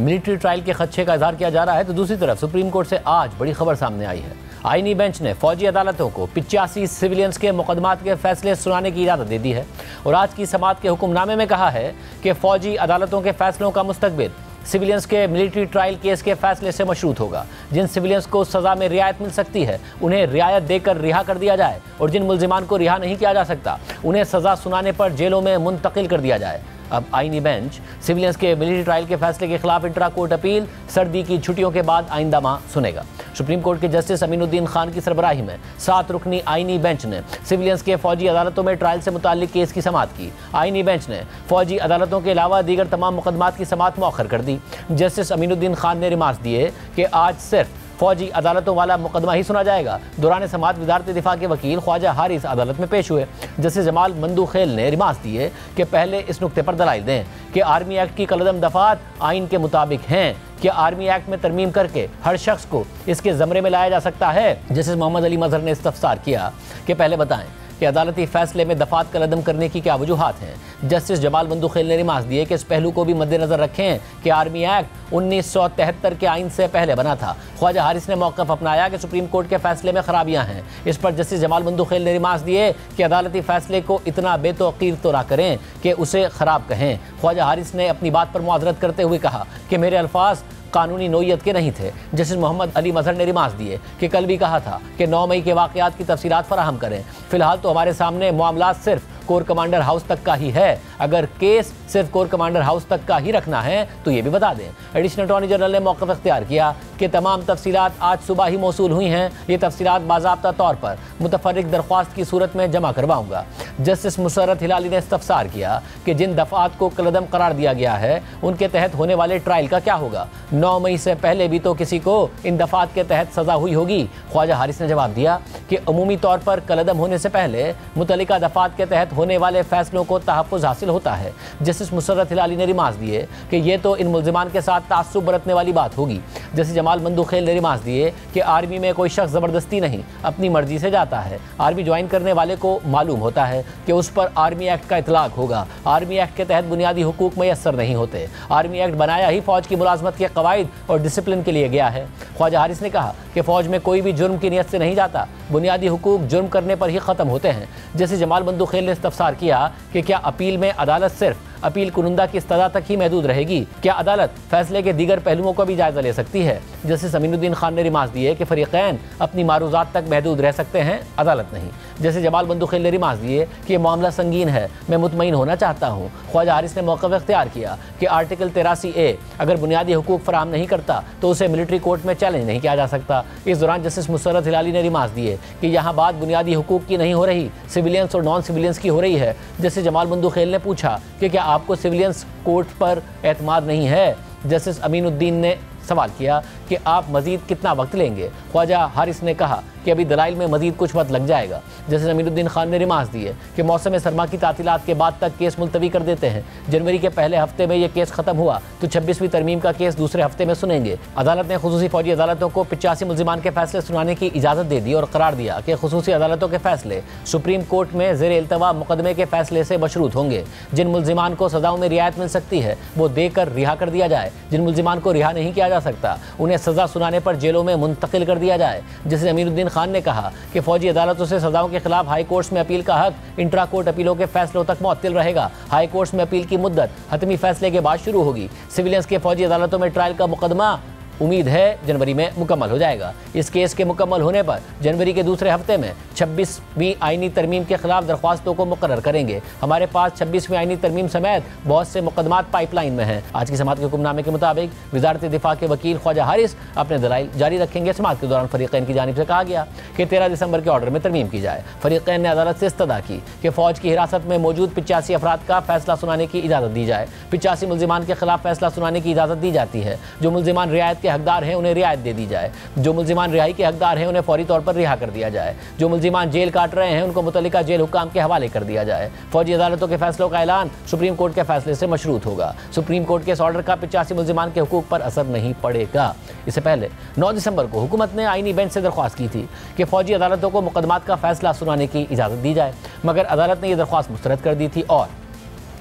मिलिट्री ट्रायल के खदशे का इजहार किया जा रहा है, तो दूसरी तरफ सुप्रीम कोर्ट से आज बड़ी खबर सामने आई है। आईनी बेंच ने फौजी अदालतों को 85 सिविलियंस के मुकदमात के फैसले सुनाने की इजाज़त दे दी है और आज की समाअत के हुक्मनामे में कहा है कि फौजी अदालतों के फैसलों का मुस्तकबिल सिविलियंस के मिलिट्री ट्रायल केस के फैसले से मशरूत होगा। जिन सिविलियंस को सज़ा में रियायत मिल सकती है, उन्हें रियायत देकर रिहा कर दिया जाए और जिन मुल्जिमान को रिहा नहीं किया जा सकता, उन्हें सज़ा सुनाने पर जेलों में मुंतकिल कर दिया जाए। अब आईनी बेंच सिविलियंस के मिलिट्री ट्रायल के फैसले के खिलाफ इंट्रा कोर्ट अपील सर्दी की छुट्टियों के बाद आइंदा माह सुनेगा। सुप्रीम कोर्ट के जस्टिस अमीनुद्दीन खान की सरबराही में 7 रुकनी आईनी बेंच ने सिविलियंस के फौजी अदालतों में ट्रायल से मुताल्लिक केस की समाअत की। आईनी बेंच ने फौजी अदालतों के अलावा दीगर तमाम मुकदमात की समाअत मौखर कर दी। जस्टिस अमीनुद्दीन खान ने रिमार्क्स दिए कि आज सिर्फ फौजी अदालतों वाला मुकदमा ही सुना जाएगा। दौरान समाअत वज़ारत दिफा के वकील ख्वाजा हारिस अदालत में पेश हुए। जस्टिस जमाल मंदूखेल ने रिमार्क्स दिए कि पहले इस नुक्ते पर दलाइल दें कि आर्मी एक्ट की कलदम दफात आइन के मुताबिक हैं कि आर्मी एक्ट में तरमीम करके हर शख्स को इसके ज़मरे में लाया जा सकता है। जस्टिस मोहम्मद अली मजहर ने इस्तफसार किया कि पहले बताएं कि अदालती फैसले में दफात कलदम करने की क्या वजूहात हैं। जस्टिस जमाल मंदूखेल ने रिमार्क्स दिए कि इस पहलू को भी मद्देनजर रखें कि आर्मी एक्ट 1973 के आइन से पहले बना था। ख्वाजा हारिस ने मौक़िफ़ अपनाया कि सुप्रीम कोर्ट के फैसले में खराबियां हैं। इस पर जस्टिस जमाल मंदूखेल ने रिमार्क्स दिए कि अदालती फैसले को इतना बेतौकीर तो ना करें कि उसे ख़राब कहें। ख्वाजा हारिस ने अपनी बात पर मुआज़रत करते हुए कहा कि मेरे अल्फाज कानूनी नोयत के नहीं थे। जस्टिस मोहम्मद अली मजहर ने रिमार्क्स दिए कि कल भी कहा था कि 9 मई के वाक़यात की तफसीलात फराहम करें। फिलहाल तो हमारे सामने मामला सिर्फ कोर कमांडर हाउस तक का ही है। अगर केस सिर्फ कोर कमांडर हाउस तक का ही रखना है तो ये भी बता दें। एडिशनल अटॉर्नी जनरल ने मौक़िफ़ इख्तियार किया कि तमाम तफसीलात आज सुबह ही मौसूल हुई हैं। ये तफसीलात बाज़ाब्ता तौर पर मुतफर्रिक दरख्वास्त की सूरत में जमा करवाऊंगा। जस्टिस मुसर्रत हिलाली ने इस्तफसार किया कि जिन दफ़ात को कलदम करार दिया गया है, उनके तहत होने वाले ट्रायल का क्या होगा। 9 मई से पहले भी तो किसी को इन दफ़ात के तहत सज़ा हुई होगी। ख्वाजा हारिस ने जवाब दिया कि अमूमी तौर पर कलदम होने से पहले मुतल्लिका दफ़ात के तहत होने वाले फैसलों को तहफ़्फ़ुज़ हासिल होता है। जस्टिस मुसर्रत हिलाली ने रिमार्क्स दिए कि ये तो इन मुल्ज़िमान के साथ तासुब बरतने वाली बात होगी। जस्टिस जमाल मंदूखेल ने रिमार्क्स दिए कि आर्मी में कोई शख्स ज़बरदस्ती नहीं, अपनी मर्जी से जाता है। आर्मी ज्वाइन करने वाले को मालूम होता है कि उस पर आर्मी एक्ट का इतलाक़ होगा। आर्मी एक्ट के तहत बुनियादी हुकूक मैसर नहीं होते। आर्मी एक्ट बनाया ही फ़ौज की मुलाजमत के कवायद और डिसिप्लिन के लिए गया है। ख्वाजा हारिस ने कहा कि फ़ौज में कोई भी जुर्म की नीयत से नहीं जाता। बुनियादी हुकूक जुर्म करने पर ही ख़त्म होते हैं। जैसे जमाल मंदूखेल ने इस्तफसार किया कि क्या अपील में अदालत सिर्फ अपील कुनंदा की इस्तदा तक ही महदूद रहेगी, क्या अदालत फैसले के दीगर पहलुओं का भी जायजा ले सकती है। जस्टिस अमीनुद्दीन खान ने रिमार्क्स दिए कि फरीकैन अपनी मारूजात तक महदूद रह सकते हैं, अदालत नहीं। जैसे जमाल मंदूखेल ने रिमार्क्स दिए कि मामला संगीन है, मैं मुतमईन होना चाहता हूँ। ख्वाजा हारिस ने मौक़िफ़ इख्तियार किया कि आर्टिकल 83A अगर बुनियादी हुकूक फराहम नहीं करता तो उसे मिलिट्री कोर्ट में चैलेंज नहीं किया जा सकता। इस दौरान जस्टिस मुसर्रत हिलाली ने रिमार्क्स दिए कि यहाँ बात बुनियादी हुकूक की नहीं हो रही, सिविलियंस और नॉन सिविलियंस की हो रही है। जैसे जमाल मंदूखेल ने पूछा कि क्या आपको सिविलियंस कोर्ट पर एतमाद नहीं है। जस्टिस अमीनुद्दीन ने सवाल किया कि आप मजीद कितना वक्त लेंगे। ख्वाजा हारिस ने कहा कि अभी दलाइल में मजीद कुछ वक्त लग जाएगा। जस्टिस अमीरुद्दीन खान ने रिमार्क्स दिए कि मौसम सरमा की तातीलात के बाद तक केस मुलतवी कर देते हैं। जनवरी के पहले हफ्ते में यह केस खत्म हुआ तो 26वीं तरमीम का केस दूसरे हफ्ते में सुनेंगे। अदालत ने खुसूसी फौजी अदालतों को 85 मुल्जिमान के फैसले सुनाने की इजाज़त दे दी और करार दिया कि खुसूसी अदालतों के फैसले सुप्रीम कोर्ट में ज़ेर इल्तवा मुकदमे के फैसले से मशरूत होंगे। जिन मुल्जिमान को सज़ाओं में रियायत मिल सकती है वो देकर रिहा कर दिया जाए। जिन मुल्जिमान को रिहा नहीं किया जा सकता उन्हें सज़ा सुनाने पर जेलों में मुंतकिल कर दिया जाए। जस्टिस अमीरुद्दीन खान ने कहा कि फौजी अदालतों से सजाओं के खिलाफ हाई कोर्ट्स में अपील का हक इंट्रा कोर्ट अपीलों के फैसलों तक मुअत्तिल रहेगा। हाई कोर्ट्स में अपील की मुद्दत हतमी फैसले के बाद शुरू होगी। सिविलियंस के फौजी अदालतों में ट्रायल का मुकदमा उम्मीद है जनवरी में मुकम्मल हो जाएगा। इस केस के मुकम्मल होने पर जनवरी के दूसरे हफ्ते में 26वीं आईनी तरमीम के खिलाफ दरख्वास्तों को मुकर्रर करेंगे। हमारे पास 26वीं आईनी तरमीम समेत बहुत से मुकदमात पाइपलाइन में हैं। आज की समाअत के हुक्मनामे के मुताबिक वजारत दिफा के वकील ख्वाजा हारिस अपने दलाइल जारी रखेंगे। समाअत के दौरान फरीकैन की जानिब से कहा गया कि 13 दिसंबर के ऑर्डर में तरमीम की जाए। फरीकैन ने अदालत से इस्तदा की कि फौज की हिरासत में मौजूद 85 अफराद का फैसला सुनाने की इजाज़त दी जाए। 85 मुल्जिमान के खिलाफ फैसला सुनाने की इजाज़त दी जाती है। जो मुल्जिमान रियायत के हकदार हैं उन्हें रियायत दे दी जाए। जो मुल्जिमान रिहाई के हकदार हैं उन्हें फौरी तौर पर रिहा कर दिया जाए। जो मुल्जिमान जेल काट रहे हैं उनको मुतल्लिका जेल हुक्काम के हवाले कर दिया जाए। फौजी अदालतों के फैसलों का ऐलान सुप्रीम कोर्ट के फैसले से मशरूत होगा। सुप्रीम कोर्ट के इस ऑर्डर का 85 मुल्जिमान के हुकूक पर असर नहीं पड़ेगा। इससे पहले 9 दिसंबर को हुकूमत ने आईनी बेंच से दरख्वास्त की थी कि फौजी अदालतों को मुकदमात का फैसला सुनाने की इजाज़त दी जाए, मगर अदालत ने यह दरख्वास्त मुस्तरद कर दी थी और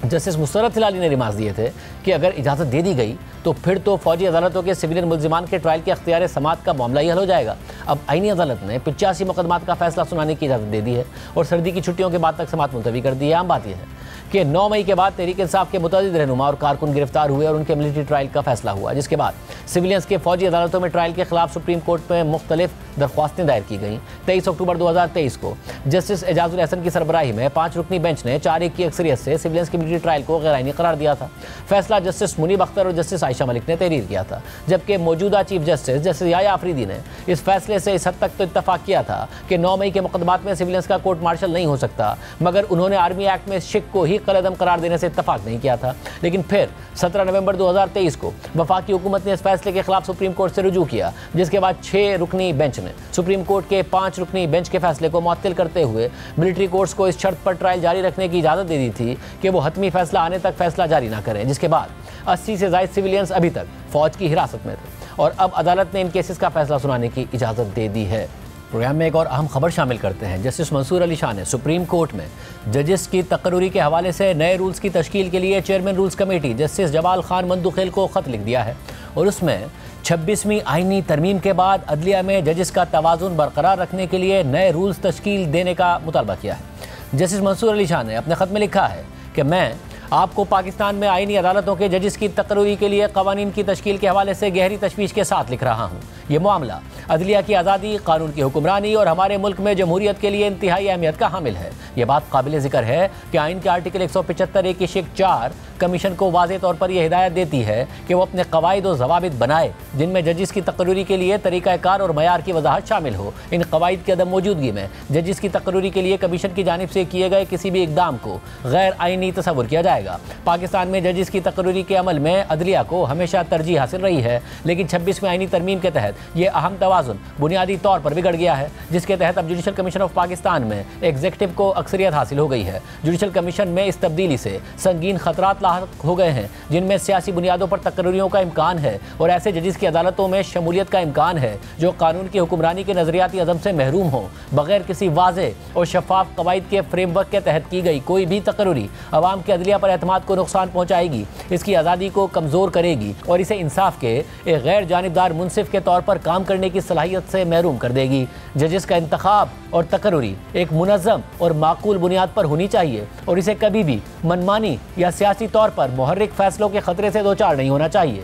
जस्टिस मुस्तरद हिलाली ने रिमार्क्स दिए थे कि अगर इजाज़त दे दी गई तो फिर तो फौजी अदालतों के सिविलियन मुल्जिमान के ट्रायल के अख्तियार समाअत का मामला ही हल हो जाएगा। अब आईनी अदालत ने 85 मुकदमात का फैसला सुनाने की इजाज़त दे दी है और सर्दी की छुट्टियों के बाद तक समाअत मुलतवी कर दी है। आम बात यह है कि 9 मई के बाद तहरीक इंसाफ के मुतअद्दिद रहनुमा और कारकुन गिरफ्तार हुए और उनके मिलिट्री ट्रायल का फैसला हुआ, जिसके बाद सिविलियंस के फौजी अदालतों में ट्रायल के खिलाफ सुप्रीम कोर्ट में मुख्तलिफ दरख्वास्तें दायर की गईं। 23 अक्टूबर 2023 को जस्टिस एजाजुल एहसन की सरबराही में 5 रुकनी बेंच ने 4-1 की अक्सरियत से सिविलियंस की मिलिट्री ट्रायल को गैर आईनी करार दिया था। फैसला जस्टिस मुनीब अख्तर और जस्टिस आयशा मलिक ने तहरीर किया था, जबकि मौजूदा चीफ जस्टिस जस्टिस याया आफरीदी ने इस फैसले से इस हद तक तो इत्तफाक किया था कि 9 मई के मुकदमात में सिविलियंस का कोर्ट मार्शल नहीं हो सकता, मगर उन्होंने आर्मी एक्ट में शिक को ही कलअदम करार देने से इत्तफाक नहीं किया था। लेकिन फिर 17 नवंबर 2023 को वफाकी हुकूमत ने इस फैसले के खिलाफ सुप्रीम कोर्ट से रुजू किया, जिसके बाद 6 रुकनी बेंच ने सुप्रीम कोर्ट के 5 रुकनी बेंच के फैसले को मुअत्तिल करते हुए मिलिट्री कोर्ट्स को इस शर्त पर ट्रायल जारी रखने की इजाज़त दे दी थी कि वो हतमी फैसला आने तक फैसला जारी ना करें, जिसके बाद 80 से ज़ायद सिविलियंस अभी तक फौज की हिरासत में थे और अब अदालत ने इन केसेस का फैसला सुनाने की इजाज़त दे दी है। प्रोग्राम में एक और अहम खबर शामिल करते हैं। जस्टिस मंसूर अली शाह ने सुप्रीम कोर्ट में जजेस की तकर्री के हवाले से नए रूल्स की तश्कील के लिए चेयरमैन रूल्स कमेटी जस्टिस जवाल खान मंदुखेल को ख़त लिख दिया है और उसमें 26वीं आईनी तरमीम के बाद अदलिया में जजेस का तवाज़ुन बरकरार रखने के लिए नए रूल्स तश्कील देने का मुतालबा किया है। जस्टिस मंसूर अली शाह ने अपने ख़त में लिखा है कि मैं आपको पाकिस्तान में आईनी अदालतों के जजेस की तकर्री के लिए कवानीन की तश्कील के हवाले से गहरी तशवीश के साथ लिख रहा हूँ। ये मामला अदलिया की आज़ादी, कानून की हुक्मरानी और हमारे मुल्क में जमहूरियत के लिए इंतहाई अहमियत का हामिल है। यह बात काबिल ज़िक्र है कि आइन के आर्टिकल 175 की शिक 4 कमीशन को वाज़े तौर पर यह हिदायत देती है कि वो अपने कवायद और ज़वाबित बनाए जिनमें जजिस की तकर्री के लिए तरीक़ाकार और मयार की वजाहत शामिल हो। इन कवायद की अदम मौजूदगी में जजिस की तकर्री के लिए कमीशन की जानिब से किए गए किसी भी इकदाम को गैर आइनी तस्वुर किया जाएगा। पाकिस्तान में जजिस की तकर्री के अमल में अदलिया को हमेशा तरजीह हासिल रही है, लेकिन 26वीं आइनी तरमीम के तहत यह अहम तवाज़ुन बुनियादी तौर पर बिगड़ गया है, जिसके तहत अब जुडिशल कमीशन ऑफ पाकिस्तान में एग्जीक्यूटिव को अक्सरियत हासिल हो गई है। जुडिशल कमीशन में इस तब्दीली से संगीन खतरात लाहक हो गए हैं, जिनमें सियासी बुनियादों पर तकर्रियों का इम्कान है और ऐसे जजिस की अदालतों में शमूलियत का इम्कान है जो कानून की हुक्मरानी के नजरियाती अज़म से महरूम हो। बगैर किसी वाज़े और शफाफ कवायद के फ्रेमवर्क के तहत की गई कोई भी तकर्री अवाम के अदलिया पर एतमाद को नुकसान पहुँचाएगी, इसकी आज़ादी को कमज़ोर करेगी और इसे इंसाफ के एक गैर जानिबदार मुनसिफ के तौर पर काम करने की सलाहियत से महरूम कर देगी। जजिस का इंतखाब और तकर्री एक मुनज़्ज़म और माकूल बुनियाद पर होनी चाहिए और इसे कभी भी मनमानी या सियासी तौर पर मुहर्रिक फैसलों के खतरे से दो चार नहीं होना चाहिए।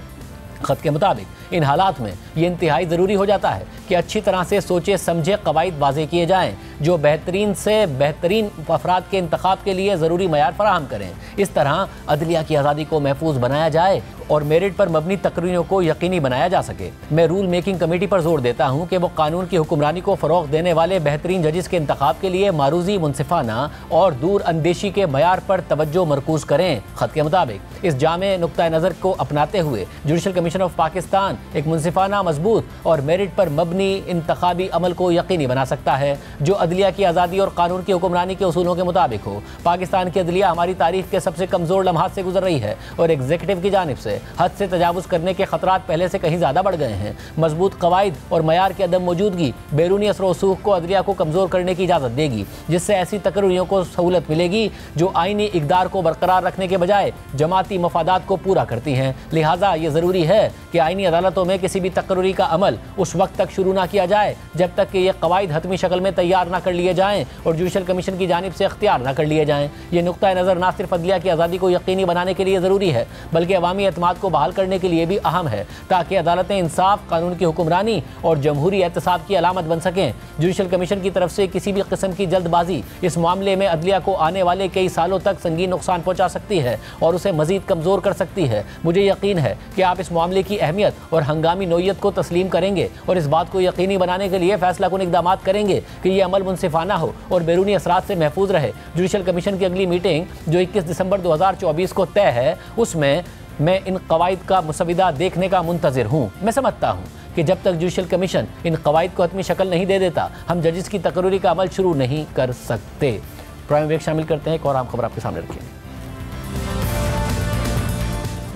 खत के मुताबिक इन हालात में ये इंतहाई ज़रूरी हो जाता है कि अच्छी तरह से सोचे समझे कवायद वाज़े किए जाएँ जो बेहतरीन से बेहतरीन अफराद के इंतखाब के लिए ज़रूरी मयार फराहम करें। इस तरह अदलिया की आज़ादी को महफूज बनाया जाए और मेरिट पर मबनी तकरीरों को यकीनी बनाया जा सके। मैं रूल मेकिंग कमेटी पर जोर देता हूँ कि वो कानून की हुक्मरानी को फ़रोग़ देने वाले बेहतरीन जजिस के इंतखाब के लिए मारूजी, मुनसिफाना और दूर अंदेशी के मयार पर तवज्जो मरकूज़ करें। ख़त के मुताबिक इस जामे नुक्ता नज़र को अपनाते हुए जुडिशल कमीशन ऑफ पाकिस्तान एक मुनसिफाना, मजबूत और मेरिट पर मबनी इंतखाबी अमल को यकीनी बना सकता है जो अदलिया की आज़ादी और कानून की हुक्मरानी के उसूलों के मुताबिक हो। पाकिस्तान की अदलिया हमारी तारीख के सबसे कमज़ोर लम्हात से गुजर रही है और एग्जीक्यूटिव की जानिब से हद से तजावुज़ करने के खतरात पहले से कहीं ज़्यादा बढ़ गए हैं। मजबूत कवायद और मयार की अदम मौजूदगी बैरूनी असर वसूख को अदलिया को कमज़ोर करने की इजाज़त देगी, जिससे ऐसी तकरीरों को सहूलत मिलेगी जो आईनी इक़दार को बरकरार रखने के बजाय जमाती मफादात को पूरा करती हैं। लिहाजा ये ज़रूरी है कि आईनी अदालतों में किसी भी तकरीर का अमल उस वक्त तक शुरू ना किया जाए जब तक कि ये कवायद हतमी शक्ल में तैयार ना कर लिए जाएँ और जुडिशल कमीशन की जानिब से इख्तियार ना कर लिए जाएँ। ये नुक्ता नज़र ना सिर्फ अदलिया की आज़ादी को यकीनी बनाने के लिए ज़रूरी है बल्कि अवामी एतमाद को बहाल करने के लिए भी अहम है, ताकि अदालतें इंसाफ, कानून की हुक्मरानी और जमहूरी एहतसाब की अलामत बन सकें। जुडिशल कमीशन की तरफ से किसी भी किस्म की जल्दबाजी इस मामले में अदलिया को आने वाले कई सालों तक संगीन नुकसान पहुंचा सकती है और उसे मजीद कमज़ोर कर सकती है। मुझे यकीन है कि आप इस मामले की अहमियत और हंगामी नोयत को तस्लीम करेंगे और इस बात को यकीनी बनाने के लिए फैसला कुन इक़दाम करेंगे कि यह अमल मुनसिफाना हो और बैरूनी असरात से महफूज रहे। जुडिशल कमीशन की अगली मीटिंग जो 21 दिसंबर 2024 को तय है, उसमें मैं इन कवायद का मुसविदा देखने का मुंतज़िर हूँ। मैं समझता हूँ कि जब तक जुडिशल कमीशन इन कवायद को हतमी शक्ल नहीं दे देता, हम जजिस की तकरीर का अमल शुरू नहीं कर सकते। प्राइम वेक शामिल करते हैं, एक और आम खबर आपके सामने रखें।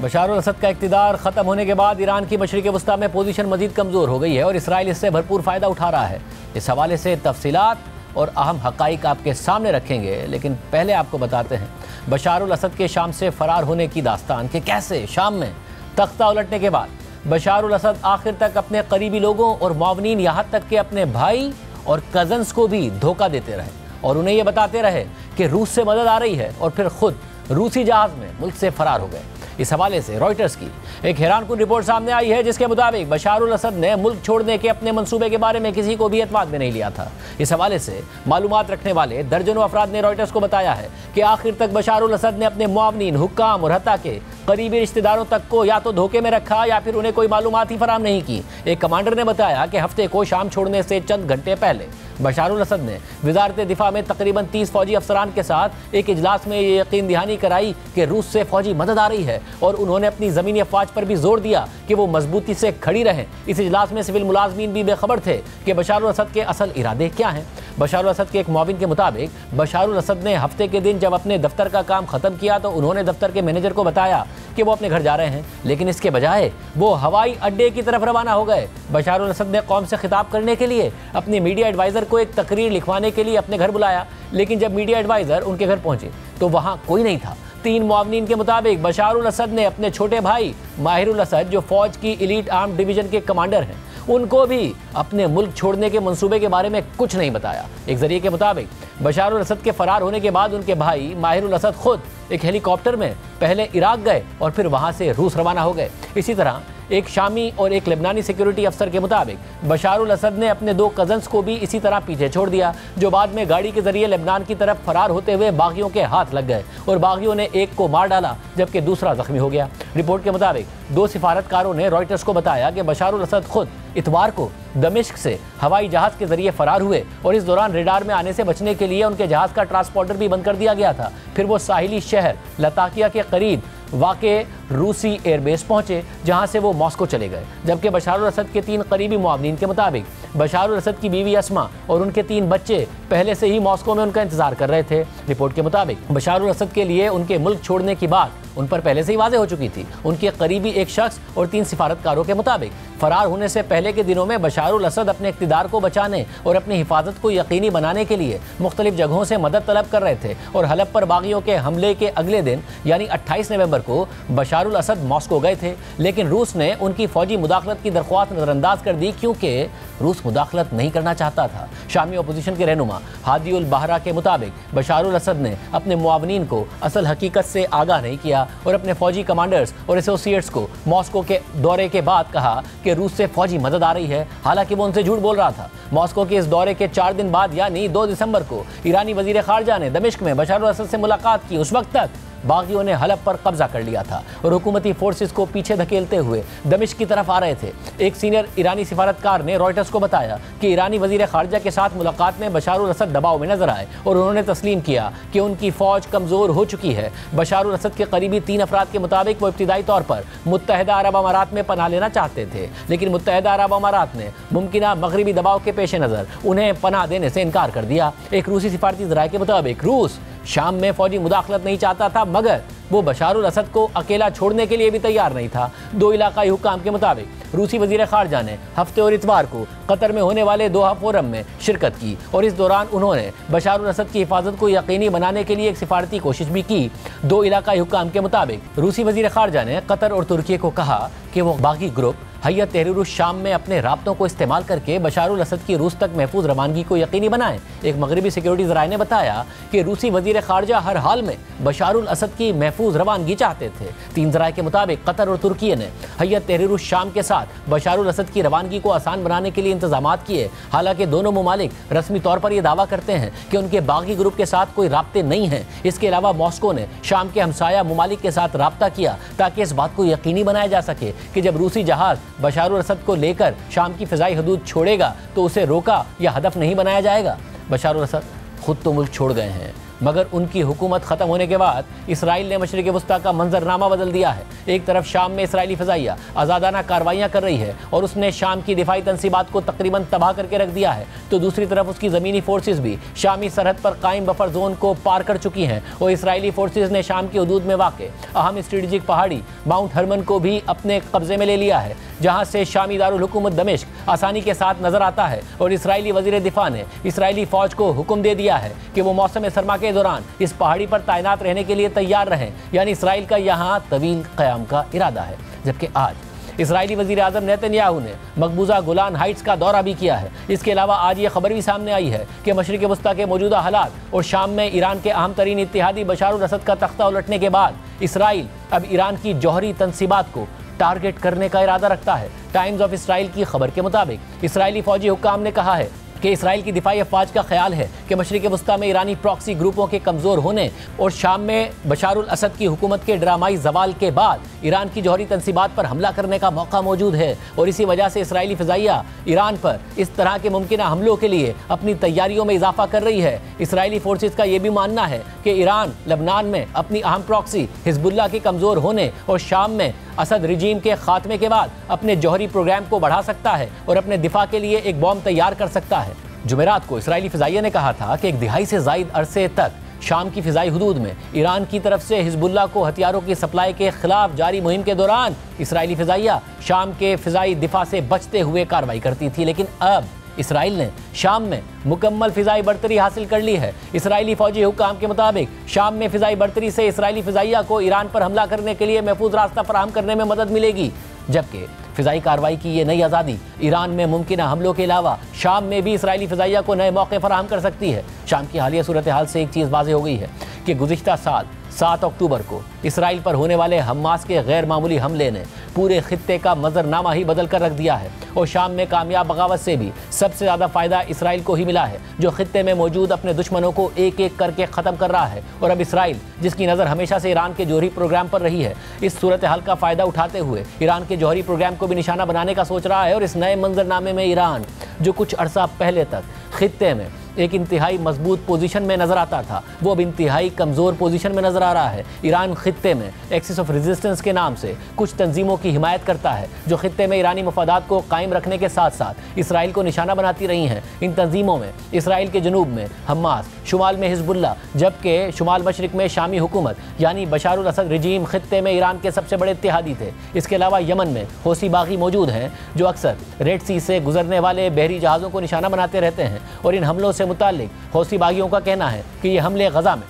बशार अल असद का इक़्तिदार ख़त्म होने के बाद ईरान की मशरिक़ वस्ता में पोजीशन मज़ीद कमज़ोर हो गई है और इसराइल इससे भरपूर फ़ायदा उठा रहा है। इस हवाले से तफसीलात और अहम हक़ाइक़ आपके सामने रखेंगे, लेकिन पहले आपको बताते हैं बशार अल असद के शाम से फ़रार होने की दास्तान कि कैसे शाम में तख्ता उलटने के बाद बशार अल असद आखिर तक अपने करीबी लोगों और मुआवनीन, यहाँ तक कि अपने भाई और कज़न्स को भी धोखा देते रहे और उन्हें ये बताते रहे कि रूस से मदद आ रही है और फिर खुद रूसी जहाज़ में मुल्क से फ़रार हो गए। इस हवाले से रॉयटर्स की एक हैरानकुन रिपोर्ट सामने आई है जिसके मुताबिक बशार अल असद ने मुल्क छोड़ने के अपने मंसूबे के बारे में किसी को भी एतमाद में नहीं लिया था। इस हवाले से मालूमात रखने वाले दर्जनों अफराद ने रॉयटर्स को बताया है कि आखिर तक बशार अल असद ने अपने मुआवनीन, हुक्काम और हत्ता के करीबी रिश्तेदारों तक को या तो धोखे में रखा या फिर उन्हें कोई मालूमात ही फराहम नहीं की। एक कमांडर ने बताया कि हफ्ते को शाम छोड़ने से चंद घंटे पहले बशार अल असद ने वजारत दिफा में तकरीबन 30 फौजी अफसरान के साथ एक इजलास में ये यकीन दहानी कराई कि रूस से फौजी मदद आ रही है और उन्होंने अपनी ज़मीनी अफवाज पर भी जोर दिया कि वो मजबूती से खड़ी रहें। इस इजलास में सिविल मुलाजमीन भी बेखबर थे कि बशार अल असद के असल इरादे क्या हैं। बशार अल असद के एक मुआविन के मुताबिक बशार अल असद ने हफ्ते के दिन जब अपने दफ्तर का काम ख़त्म किया तो उन्होंने दफ्तर के मैनेजर को बताया कि वो अपने घर जा रहे हैं, लेकिन इसके बजाय वो हवाई अड्डे की तरफ रवाना हो गए। बशार अल असद ने कौम से खिताब करने के लिए अपने मीडिया एडवाइज़र को एक तकरीर लिखवाने के लिए अपने घर बुलाया, लेकिन जब मीडिया एडवाइज़र उनके घर पहुंचे तो वहाँ कोई नहीं था। 3 मुआवनीन के मुताबिक बशार अल असद ने अपने छोटे भाई माहिर अल असद, जो फौज की एलीट आर्म डिवीज़न के कमांडर हैं, उनको भी अपने मुल्क छोड़ने के मंसूबे के बारे में कुछ नहीं बताया। एक जरिए के मुताबिक बशार अल असद के फरार होने के बाद उनके भाई माहिर अल असद खुद एक हेलीकॉप्टर में पहले इराक गए और फिर वहां से रूस रवाना हो गए। इसी तरह एक शामी और एक लेबनानी सिक्योरिटी अफसर के मुताबिक बशार अल असद ने अपने 2 कज़न्स को भी इसी तरह पीछे छोड़ दिया, जो बाद में गाड़ी के जरिए लेबनान की तरफ फरार होते हुए बागियों के हाथ लग गए और बागियों ने एक को मार डाला जबकि दूसरा जख्मी हो गया। रिपोर्ट के मुताबिक 2 सिफारतकारों ने रॉयटर्स को बताया कि बशार अल असद खुद इतवार को दमिश्क से हवाई जहाज़ के जरिए फरार हुए और इस दौरान रेडार में आने से बचने के लिए उनके जहाज़ का ट्रांसपोर्टर भी बंद कर दिया गया था। फिर वो साहिली शहर लताकिया के करीब वाक़े रूसी एयरबेस पहुंचे, जहां से वो मॉस्को चले गए। जबकि बशार अल असद के 3 करीबी मुआवनीन के मुताबिक बशार अल असद की बीवी अस्मा और उनके 3 बच्चे पहले से ही मॉस्को में उनका इंतजार कर रहे थे। रिपोर्ट के मुताबिक बशार अल असद के लिए उनके मुल्क छोड़ने की बात उन पर पहले से ही वाज़ेह हो चुकी थी। उनके करीबी एक शख्स और 3 सिफारतकारों के मुताबिक फरार होने से पहले के दिनों में बशार अल असद अपने इक़्तिदार को बचाने और अपनी हिफाजत को यकीनी बनाने के लिए मुख्तलिफ जगहों से मदद तलब कर रहे थे और हलब पर बागियों के हमले के अगले दिन यानी 28 नवंबर को बशार अल असद मॉस्को गए थे, लेकिन रूस ने उनकी फौजी मुदाखलत की दरख्वास्त नज़रअंदाज कर दी क्योंकि रूस मुदाखलत नहीं करना चाहता था। शामी अपोजिशन के रहनुमा हादी उल बहरा के मुताबिक बशारुल असद ने अपने मुआवनीन को असल हकीकत से आगाह नहीं किया और अपने फौजी कमांडर्स और एसोसिएट्स को मॉस्को के दौरे के बाद कहा कि रूस से फौजी मदद आ रही है, हालांकि वो उनसे झूठ बोल रहा था। मॉस्को के इस दौरे के 4 दिन बाद यानी 2 दिसंबर को ईरानी वजीर खारजा ने दमिश्क में बशारुल असद से मुलाकात की। उस वक्त तक बागियों ने हलब पर कब्जा कर लिया था और हुकूमती फोर्सेस को पीछे धकेलते हुए दमिश्क की तरफ आ रहे थे। एक सीनियर ईरानी सिफारतकार ने रॉयटर्स को बताया कि ईरानी वजीर खारजा के साथ मुलाकात में बशारुल असद दबाव में नजर आए और उन्होंने तस्लीम किया कि उनकी फौज कमजोर हो चुकी है। बशारुल असद के करीबी 3 अफराद के मुताबिक वो इब्तिदाई तौर पर मुत्तहिदा अरब अमारात में पनाह लेना चाहते थे, लेकिन मुत्तहिदा अरब अमारात ने मुमकिना मगरबी दबाव के पेश नज़र उन्हें पनाह देने से इनकार कर दिया। एक रूसी सिफारती ज़राए के मुताबिक रूस शाम में फौजी मुदाखलत नहीं चाहता था, मगर वो बशारुल असद को अकेला छोड़ने के लिए भी तैयार नहीं था। 2 इलाकाई हुक्काम के मुताबिक रूसी वजीर खारजा ने हफ्ते और इतवार को कतर में होने वाले दोहा फोरम में शिरकत की और इस दौरान उन्होंने बशारुल असद की हिफाजत को यकीनी बनाने के लिए एक सिफारती कोशिश भी की। 2 इलाकाई हुक्काम के मुताबिक रूसी वजीर खारजा ने कतर और तुर्की को कहा कि वो बागी ग्रुप हय्यत तहरीर शाम में अपने राब्तों को इस्तेमाल करके बशारुल असद की रूस तक महफूज रवानगी को यकीनी बनाएं। एक मगरबी सिक्योरिटी ज़राए ने बताया कि रूसी वजीर खारजा हर हाल में बशारुल असद की महफूज रवानगी चाहते थे। 3 ज़राए के मुताबिक कतर और तुर्की ने हय्यत तहरीर शाम के साथ बशारुल असद की रवानगी को आसान बनाने के लिए इंतजाम किए। हालांकि दोनों ममालिक रस्मी तौर पर यह दावा करते हैं कि उनके बागी ग्रुप के साथ कोई राब्ते नहीं हैं। इसके अलावा मॉस्को ने शाम के हमसाया ममालिक के साथ राब्ता किया ताकि इस बात को यकीनी बनाया जा सके कि जब रूसी जहाज बशारुल असद को लेकर शाम की फिजाई हदूद छोड़ेगा तो उसे रोका या हदफ नहीं बनाया जाएगा। बशारुल असद खुद तो मुल्क छोड़ गए हैं, मगर उनकी हुकूमत ख़त्म होने के बाद इसराइल ने मशरिक़ वस्ता का मंजरनामा बदल दिया है। एक तरफ शाम में इसराइली फ़िज़ाइया आज़ादाना कार्रवाइयाँ कर रही है और उसने शाम की दिफाई तनसीबात को तकरीबन तबाह करके रख दिया है, तो दूसरी तरफ उसकी ज़मीनी फोर्सेस भी शामी सरहद पर कायम बफर जोन को पार कर चुकी हैं और इसराइली फोर्सेस ने शाम की हदूद में वाक़ अहम स्ट्रेटजिक पहाड़ी माउंट हरमन को भी अपने कब्जे में ले लिया है, जहाँ से शामी दारुल हुकूमत दमिश्क आसानी के साथ नजर आता है। और इसराइली वज़ीर दिफा ने इसराइली फ़ौज को हुक्म दे दिया है कि वो मौसम सरमा के दौरान इस पहाड़ी पर तैनात रहने के लिए तैयार रहें, यानी इसराइल का यहाँ तवील क़याम का इरादा है। जबकि आज इसराइली वज़ीर आज़म नेतन्याहू ने मकबूजा गोलान हाइट्स का दौरा भी किया है। इसके अलावा आज ये खबर भी सामने आई है कि मशरिक़ वस्ता के मौजूदा हालात और शाम में ईरान के अहम तरीन इत्तेहादी बशारुल असद का तख्ता उलटने के बाद इसराइल अब ईरान की जौहरी तनसीबात को टारगेट करने का इरादा रखता है। टाइम्स ऑफ इसराइल की खबर के मुताबिक इसराइली फौजी हुक्काम ने कहा है कि इसराइल की दिफाई अफवाज का ख्याल है कि मशरिक़ वस्ता में ईरानी प्रॉक्सी ग्रुपों के कमज़ोर होने और शाम में बशारुल असद की हुकूमत के ड्रामाई जवाल के बाद ईरान की जौहरी तनसीबात पर हमला करने का मौका मौजूद है और इसी वजह से इसराइली फ़िज़ाइया ईरान पर इस तरह के मुमकिन हमलों के लिए अपनी तैयारियों में इजाफा कर रही है। इसराइली फोर्सेस का यह भी मानना है कि ईरान लबनान में अपनी अहम प्रॉक्सी हिजबुल्लाह के कमज़ोर होने और शाम में असद रिजीम के खात्मे के बाद अपने जौहरी प्रोग्राम को बढ़ा सकता है और अपने दिफा के लिए एक बॉम्ब तैयार कर सकता है। जुमेरात को इसराइली फ़िज़ाइया ने कहा था कि 1 दिहाई से ज़ायद अरसे तक शाम की फ़िज़ाई हुदूद में ईरान की तरफ से हिजबुल्लाह को हथियारों की सप्लाई के खिलाफ जारी मुहिम के दौरान इसराइली फ़िज़ाइया शाम के फ़िज़ाई दिफा से बचते हुए कार्रवाई करती थी, लेकिन अब इसराइल ने शाम में मुकम्मल फ़िज़ाई बरतरी हासिल कर ली है। इसराइली फौजी हुक्काम के मुताबिक शाम में फ़िज़ाई बरतरी से इसराइली फ़िज़ाइया को ईरान पर हमला करने के लिए महफूज रास्ता फराहम करने में मदद मिलेगी, जबकि फ़िज़ाई कार्रवाई की ये नई आज़ादी ईरान में मुमकिन हमलों के अलावा शाम में भी इसराइली फ़िज़ाइया को नए मौके फराहम कर सकती है। शाम की हालिया सूरत हाल से एक चीज़ वाज़ेह हो गई है कि गुज़िश्ता साल 7 अक्टूबर को इसराइल पर होने वाले हमास के गैर मामूली हमले ने पूरे खित्ते का मंजरनामा ही बदल कर रख दिया है और शाम में कामयाब बगावत से भी सबसे ज़्यादा फ़ायदा इसराइल को ही मिला है, जो खित्ते में मौजूद अपने दुश्मनों को एक एक करके ख़त्म कर रहा है। और अब इसराइल, जिसकी नज़र हमेशा से ईरान के जौहरी प्रोग्राम पर रही है, इस सूरत हाल का फ़ायदा उठाते हुए ईरान के जौहरी प्रोग्राम को भी निशाना बनाने का सोच रहा है। और इस नए मंजरनामे में ईरान, जो कुछ अरसा पहले तक खित्ते में एक इंतहाई मजबूत पोजीशन में नजर आता था, वो अब इंतहाई कमज़ोर पोजीशन में नजर आ रहा है। ईरान खित्ते में एक्सिस ऑफ रेजिस्टेंस के नाम से कुछ तंजीमों की हिमायत करता है, जो खित्ते में ईरानी मफादात को कायम रखने के साथ साथ इसराइल को निशाना बनाती रही हैं। इन तंजीमों में इसराइल के जनूब में हमास, शुमाल में हिजबुल्लाह, जबकि शुमाल मशरिक में शामी हुकूमत यानी बशारुल असद रजीम खित्ते में ईरान के सबसे बड़े इत्तेहादी थे। इसके अलावा यमन में हौसी बागी मौजूद हैं, जो अक्सर रेड सी से गुजरने वाले बहरी जहाज़ों को निशाना बनाते रहते हैं। और इन हमलों से मुताल्लिक हौसी बागियों का कहना है कि ये हमले गजा में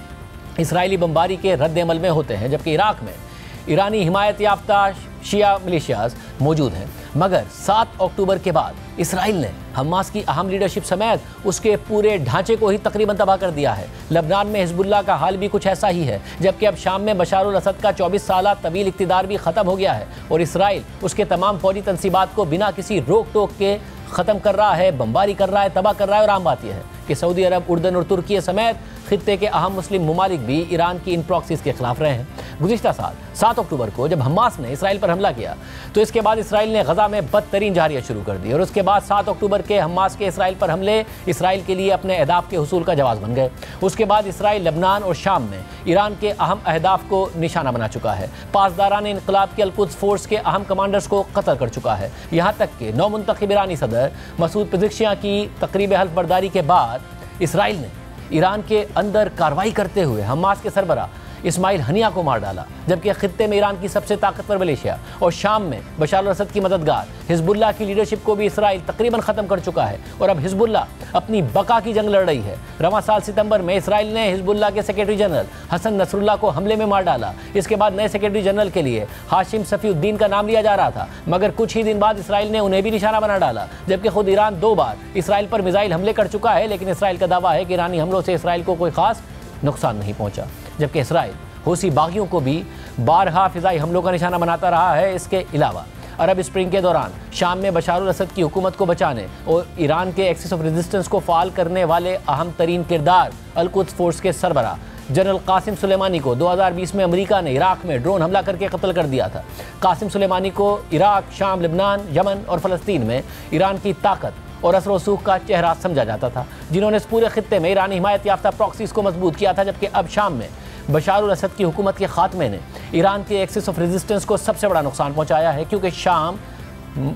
इसराइली बमबारी के रद्द अमल में होते हैं, जबकि इराक में ईरानी हिमायत याफ्ता शिया मिलिशियाज मौजूद हैं। मगर 7 अक्टूबर के बाद इसराइल ने हमास की अहम लीडरशिप समेत उसके पूरे ढांचे को ही तकरीबन तबाह कर दिया है। लबनान में हिजबुल्लाह का हाल भी कुछ ऐसा ही है, जबकि अब शाम में बशार अल असद का 24 साल तवील इक़्तिदार भी ख़त्म हो गया है और इसराइल उसके तमाम फौजी तंसीबात को बिना किसी रोक टोक के ख़त्म कर रहा है, बमबारी कर रहा है, तबाह कर रहा है। और आम बात यह है कि सऊदी अरब, उर्दन और तुर्की समेत खित्ते के अहम मुस्लिम ममालिक भी ईरान की इन प्रॉक्सीज़ के खिलाफ रहे हैं। गुज़िश्ता साल 7 अक्टूबर को जब हमास ने इसराइल पर हमला किया तो इसके बाद इसराइल ने गज़ा में बदतरीन जारियाँ शुरू कर दी और उसके बाद 7 अक्टूबर के हमास के इसराइल पर हमले इसराइल के लिए अपने अहदाफ के हुसूल का जवाब बन गए। उसके बाद इसराइल लबनान और शाम में ईरान के अहम अहदाफ को निशाना बना चुका है। पासदारान इनकलाब के अल-कुद्स फोर्स के अहम कमांडर्स को कत्ल कर चुका है। यहाँ तक कि नौमुंतखब ईरानी सदर मसूद पेज़ेश्कियान की तकरीब हल्फ बर्दारी के बाद इसराइल ने ईरान के अंदर कार्रवाई करते हुए हमास के सरबरा इस्माइल हनिया को मार डाला, जबकि खित्ते में ईरान की सबसे ताकतवर मलेशिया और शाम में बशार अल असद की मददगार हिजबुल्लाह की लीडरशिप को भी इसराइल तकरीबन ख़त्म कर चुका है और अब हिजबुल्लाह अपनी बका की जंग लड़ रही है। रवां साल सितंबर में इसराइल ने हिजबुल्लाह के सेक्रेटरी जनरल हसन नसरुल्लाह को हमले में मार डाला। इसके बाद नए सेक्रेटरी जनरल के लिए हाशिम सफ़ीउद्दीन का नाम लिया जा रहा था, मगर कुछ ही दिन बाद इसराइल ने उन्हें भी निशाना बना डाला, जबकि खुद ईरान 2 बार इसराइल पर मिसाइल हमले कर चुका है। लेकिन इसराइल का दावा है कि ईरानी हमलों से इसराइल को कोई खास नुकसान नहीं पहुंचा, जबकि इसराइल हूसी बागियों को भी बारहा फिजाई हमलों का निशाना बनाता रहा है। इसके अलावा अरब स्प्रिंग के दौरान शाम में बशार अल असद की हुकूमत को बचाने और ईरान के एक्सिस ऑफ रेजिस्टेंस को फाल करने वाले अहम तरीन किरदार अल-कुद्स फोर्स के सरबरा जनरल कासिम सुलेमानी को 2020 में अमेरिका ने इराक में ड्रोन हमला करके कत्ल कर दिया था। कासिम सुलेमानी को इराक, शाम, लेबनान, यमन और फ़लस्तीन में ईरान की ताकत और असर रसूख का चेहरा समझा जाता था, जिन्होंने इस पूरे खित्ते में ईरानी हिमायत याफ्ता प्रॉक्सीज़ को मजबूत किया था। जबकि अब शाम में बशार अल असद की हुकूमत के खात्मे ने ईरान के एक्सिस ऑफ रेजिस्टेंस को सबसे बड़ा नुकसान पहुंचाया है, क्योंकि शाम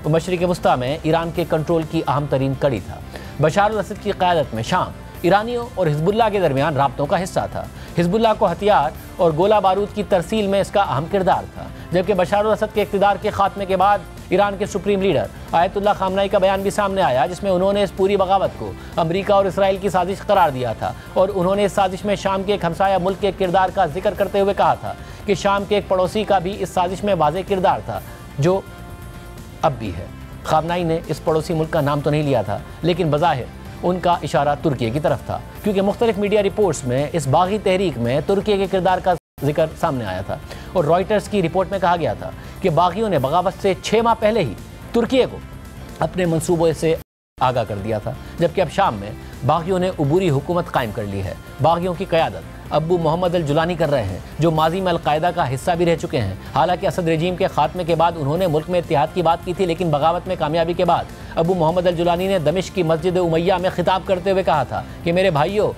मशरिक़ वस्ता में ईरान के कंट्रोल की अहम तरीन कड़ी था। बशार अल असद की क़यादत में शाम ईरानियों और हिजबुल्लाह के दरमियान राब्तों का हिस्सा था। हिजबुल्लाह को हथियार और गोला बारूद की तरसील में इसका अहम किरदार था, जबकि बशार अल असद के इक़्तिदार के खात्मे के बाद ईरान के सुप्रीम लीडर आयतुल्लाह ख़ामनेई का बयान भी सामने आया, जिसमें उन्होंने इस पूरी बगावत को अमेरिका और इसराइल की साजिश करार दिया था और उन्होंने इस साजिश में शाम के एक हमसाया मुल्क के किरदार का जिक्र करते हुए कहा था कि शाम के एक पड़ोसी का भी इस साजिश में वाज़ेह किरदार था, जो अब भी है। ख़ामनेई ने इस पड़ोसी मुल्क का नाम तो नहीं लिया था, लेकिन बज़ाहिर उनका इशारा तुर्की की तरफ था, क्योंकि मुख्तलिफ मीडिया रिपोर्ट्स में इस बागी तहरीक में तुर्की के किरदार का जिक्र सामने आया था और रॉयटर्स की रिपोर्ट में कहा गया था कि बागियों ने बगावत से 6 माह पहले ही तुर्की को अपने मंसूबों से आगाह कर दिया था। जबकि अब शाम में बागियों ने उबूरी हुकूमत कायम कर ली है। बागियों की क़यादत अबू मोहम्मद अल जुलानी कर रहे हैं, जो माजी में अलकायदा का हिस्सा भी रह चुके हैं। हालांकि असद रजीम के खात्मे के बाद उन्होंने मुल्क में इत्तेहाद की बात की थी, लेकिन बगावत में कामयाबी के बाद अबू मोहम्मद अल जुलानी ने दमिश्क की मस्जिद उमैया में खिताब करते हुए कहा था कि मेरे भाइयों,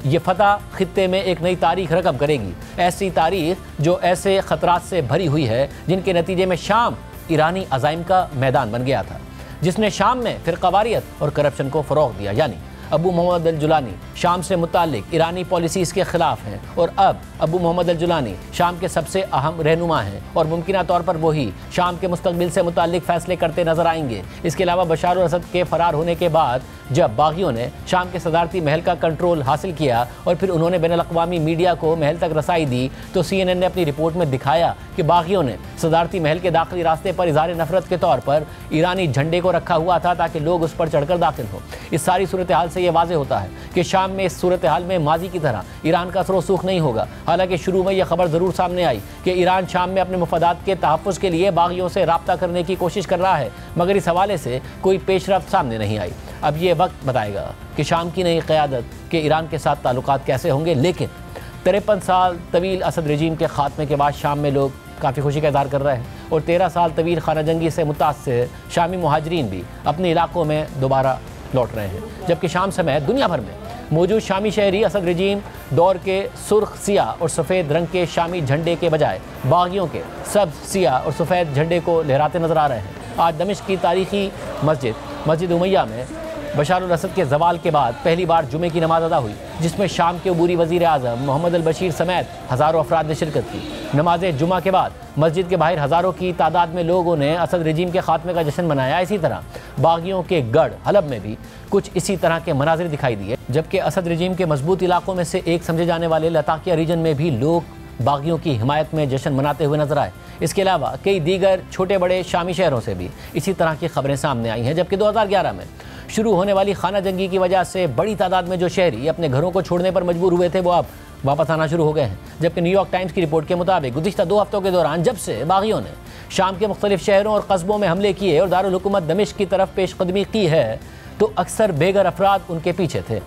ये फतह खित्ते में एक नई तारीख रकम करेगी, ऐसी तारीख जो ऐसे ख़तरात से भरी हुई है जिनके नतीजे में शाम ईरानी अज़ाइम का मैदान बन गया था, जिसने शाम में फ़िरक़ावारियत और करप्शन को फ़रोग़ दिया। यानी अबू मोहम्मद अल जुलानी शाम से मुताल्लिक़ ईरानी पॉलिसीज़ के ख़िलाफ़ हैं और अब अबू मोहम्मद अल जुलानी शाम के सबसे अहम रहनुमा हैं और मुमकिना तौर पर वही शाम के मुस्तक़बिल से मुताल्लिक़ फ़ैसले करते नज़र आएंगे। इसके अलावा बशार अल असद के फ़रार होने के बाद जब बागियों ने शाम के सदारती महल का कंट्रोल हासिल किया और फिर उन्होंने बैनुल-अक़वामी मीडिया को महल तक रसाई दी, तो CNN ने अपनी रिपोर्ट में दिखाया कि बागियों ने सदारती महल के दाखिली रास्ते पर इज़हार नफ़रत के तौर पर ईरानी झंडे को रखा हुआ था ताकि लोग उस पर चढ़कर दाखिल हो। इस सारी सूरत हाल से ये वाज़ेह होता है कि शाम में इस सूरत हाल में माजी की तरह ईरान का असर रसूख नहीं होगा। हालांकि शुरू में यह खबर ज़रूर सामने आई कि ईरान शाम में अपने मफादात के तहफ़्फ़ुज़ के लिए बागियों से राब्ता करने की कोशिश कर रहा है, मगर इस हवाले से कोई पेशरफ्त सामने नहीं आई। अब ये वक्त बताएगा कि शाम की नई क़यादत के ईरान के साथ ताल्लुकात कैसे होंगे। लेकिन 53 साल तवील असद रजीम के ख़ात्मे के बाद शाम में लोग काफ़ी खुशी का इज़हार कर रहे हैं और 13 साल तवील खाना जंगी से मुतासिर शामी मुहाजिरीन भी अपने इलाकों में दोबारा लौट रहे हैं, जबकि शाम समेत दुनिया भर में मौजूद शामी शहरी असद रजीम दौर के सुर्ख सियाह और सफ़ेद रंग के शामी झंडे के बजाय बागियों के सब्ज़ सियाह और सफ़ेद झंडे को लहराते नज़र आ रहे हैं। आज दमिश्क की तारीखी मस्जिद उमैया में बशार अल असद के जवाल के बाद पहली बार जुमे की नमाज अदा हुई, जिसमें शाम के अबूरी वज़ीर आज़म मोहम्मद अल बशीर समेत हज़ारों अफराद ने शिरकत की। नमाज जुमा के बाद मस्जिद के बाहर हज़ारों की तादाद में लोगों ने असद रजीम के खात्मे का जश्न मनाया। इसी तरह बागियों के गढ़ हलब में भी कुछ इसी तरह के मनाजिर दिखाई दिए, जबकि असद रजीम के मजबूत इलाकों में से एक समझे जाने वाले लताकिया रीजन में भी लोग बागियों की हिमायत में जश्न मनाते हुए नजर आए। इसके अलावा कई दीगर छोटे बड़े शामी शहरों से भी इसी तरह की खबरें सामने आई हैं, जबकि 2011 में शुरू होने वाली खाना जंगी की वजह से बड़ी तादाद में जो शहरी अपने घरों को छोड़ने पर मजबूर हुए थे वो अब वापस आना शुरू हो गए हैं। जबकि न्यूयॉर्क टाइम्स की रिपोर्ट के मुताबिक गुज़िश्ता 2 हफ्तों के दौरान जब से बागियों ने शाम के मुख्तलिफ शहरों और कस्बों में हमले किए और दारुल हुकूमत दमिश्क की तरफ पेशकदमी की है, तो अक्सर बेघर अफराद उनके पीछे थे।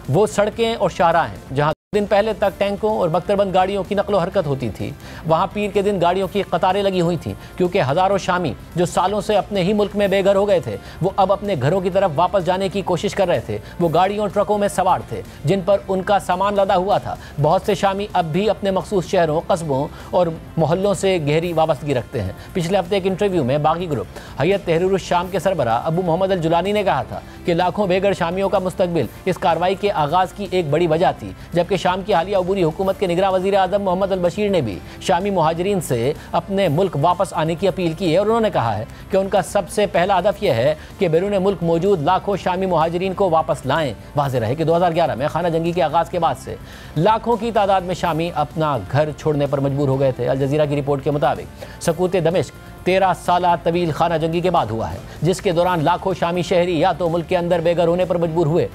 वो सड़कें और शाहराहें जहाँ दिन पहले तक टैंकों और बख्तरबंद गाड़ियों की नकलो हरकत होती थी, वहाँ पीर के दिन गाड़ियों की कतारें लगी हुई थीं, क्योंकि हज़ारों शामी जो सालों से अपने ही मुल्क में बेघर हो गए थे वो अब अपने घरों की तरफ वापस जाने की कोशिश कर रहे थे। वो गाड़ियों और ट्रकों में सवार थे जिन पर उनका सामान लदा हुआ था। बहुत से शामी अब भी अपने मखसूस शहरों, कस्बों और मोहल्लों से गहरी वाबस्तगी रखते हैं। पिछले हफ्ते एक इंटरव्यू में बागी ग्रुप हैयत तहरीर शाम के सरबराह अबू मोहम्मद अल जुलानी ने कहा था कि लाखों बेघर शामियों का मुस्तकबिल इस कार्रवाई के आगाज़ की एक बड़ी वजह थी। जबकि शाम की हालिया अबूरी हुकूमत के निगरान वज़ीर आज़म मोहम्मद अल बशीर ने भी शामी मुहाजिरीन से अपने मुल्क वापस आने की अपील की है और उन्होंने कहा है कि उनका सबसे पहला हदफ यह है कि बैरून मुल्क मौजूद लाखों शामी मुहाजिरीन को वापस लाएं। वाज़ेह रहे कि 2011 में खाना जंगी के आगाज़ के बाद से लाखों की तादाद में शामी अपना घर छोड़ने पर मजबूर हो गए थे। अल जज़ीरा की रिपोर्ट के मुताबिक सकूत दमिश्क 13 साल तवील खाना जंगी के बाद हुआ है, जिसके दौरान लाखों शामी शहरी या तो मुल्क के अंदर बेघर होने पर मजबूर हुए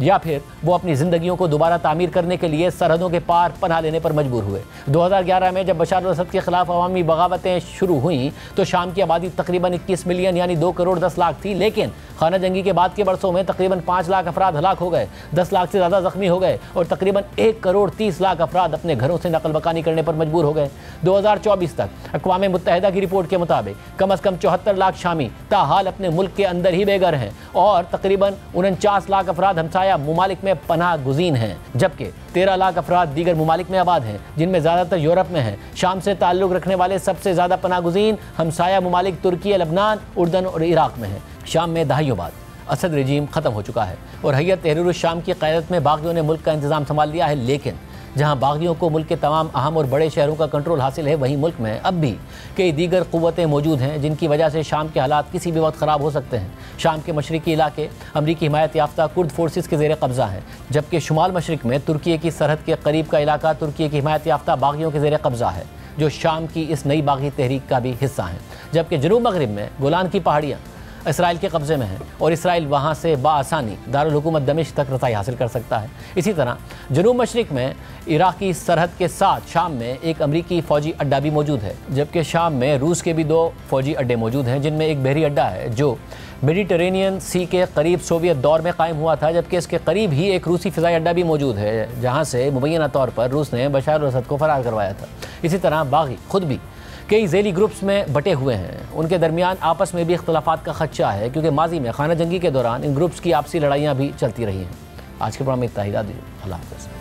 या फिर वो अपनी ज़िंदगियों को दोबारा तामीर करने के लिए सरहदों के पार पनाह लेने पर मजबूर हुए। 2011 में जब बशार अल असद के खिलाफ अवामी बगावतें शुरू हुई तो शाम की आबादी तकरीबन 21 मिलियन यानी 2 करोड़ 10 लाख थी, लेकिन खाना जंगी के बाद के बरसों में तकरीबन 5 लाख अफराद हलाक हो गए, 10 लाख से ज़्यादा जख्मी हो गए और तकरीबन 1 करोड़ 30 लाख अफराद अपने घरों से नकल बकानी करने पर मजबूर हो गए। 2024 तक अक़वाम मुत्तहिदा की रिपोर्ट के मुताबिक कम अज़ कम 74 लाख शामी ताहाल अपने मुल्क के अंदर ही बेघर हैं और तकरीबन 49 लाख अफराद हमसाया मुमालिक में पनाह गुज़ीन हैं, जबकि 13 लाख अफराद दीगर मुमालिक में आबाद हैं जिनमें ज़्यादातर यूरोप में हैं। शाम से ताल्लुक़ रखने वाले सबसे ज़्यादा पनाह गुज़ीन हमसाया मुमालिक तुर्की, लबनान, उर्दन और इराक़ में हैं। शाम में दहाइयों बाद असद रजीम ख़त्म हो चुका है और हैयत तहरीर शाम की क़यादत में बागियों ने मुल्क का इंतज़ाम संभाल लिया है, लेकिन जहां बागियों को मुल्क के तमाम अहम और बड़े शहरों का कंट्रोल हासिल है, वहीं मुल्क में अब भी कई दीगर क़ुव्वतें मौजूद हैं जिनकी वजह से शाम के हालात किसी भी वक्त ख़राब हो सकते हैं। शाम के मशरक़ी इलाके अमरीकी हिमायत याफ्ता कुर्द फोर्सेस के ज़ेर कब्ज़ा हैं, जबकि शुमाल मशरक़ में तुर्की की सरहद के करीब का इलाका तुर्की की हिमायत याफ्ता बागियों के ज़ेर कब्ज़ा है, जो शाम की इस नई बागी तहरीक का भी हिस्सा हैं। जबकि जनूब मगरिब में गोलान की पहाड़ियाँ इसराइल के कब्ज़े में है और इसराइल वहाँ से बाआसानी दारुल हुकूमत दमिश्क तक रसाई हासिल कर सकता है। इसी तरह जनूब मशरिक़ में इराक़ी सरहद के साथ शाम में एक अमरीकी फ़ौजी अड्डा भी मौजूद है, जबकि शाम में रूस के भी 2 फ़ौजी अड्डे मौजूद हैं, जिनमें एक बहरी अड्डा है जो मेडिटेरेनियन सी के करीब सोवियत दौर में कायम हुआ था, जबकि इसके करीब ही एक रूसी फ़िज़ाई अड्डा भी मौजूद है जहाँ से मुबैना तौर पर रूस ने बशार अल असद को फ़रार करवाया था। इसी तरह बागी खुद भी कई ज़ैली ग्रुप्स में बटे हुए हैं, उनके दरमियान आपस में भी इख्तलाफात का खदशा है, क्योंकि माजी में खाना जंगी के दौरान इन ग्रुप्स की आपसी लड़ाइयाँ भी चलती रही हैं। आज के प्रोग्राम में इतना ही। अल्लाह हाफ़िज़।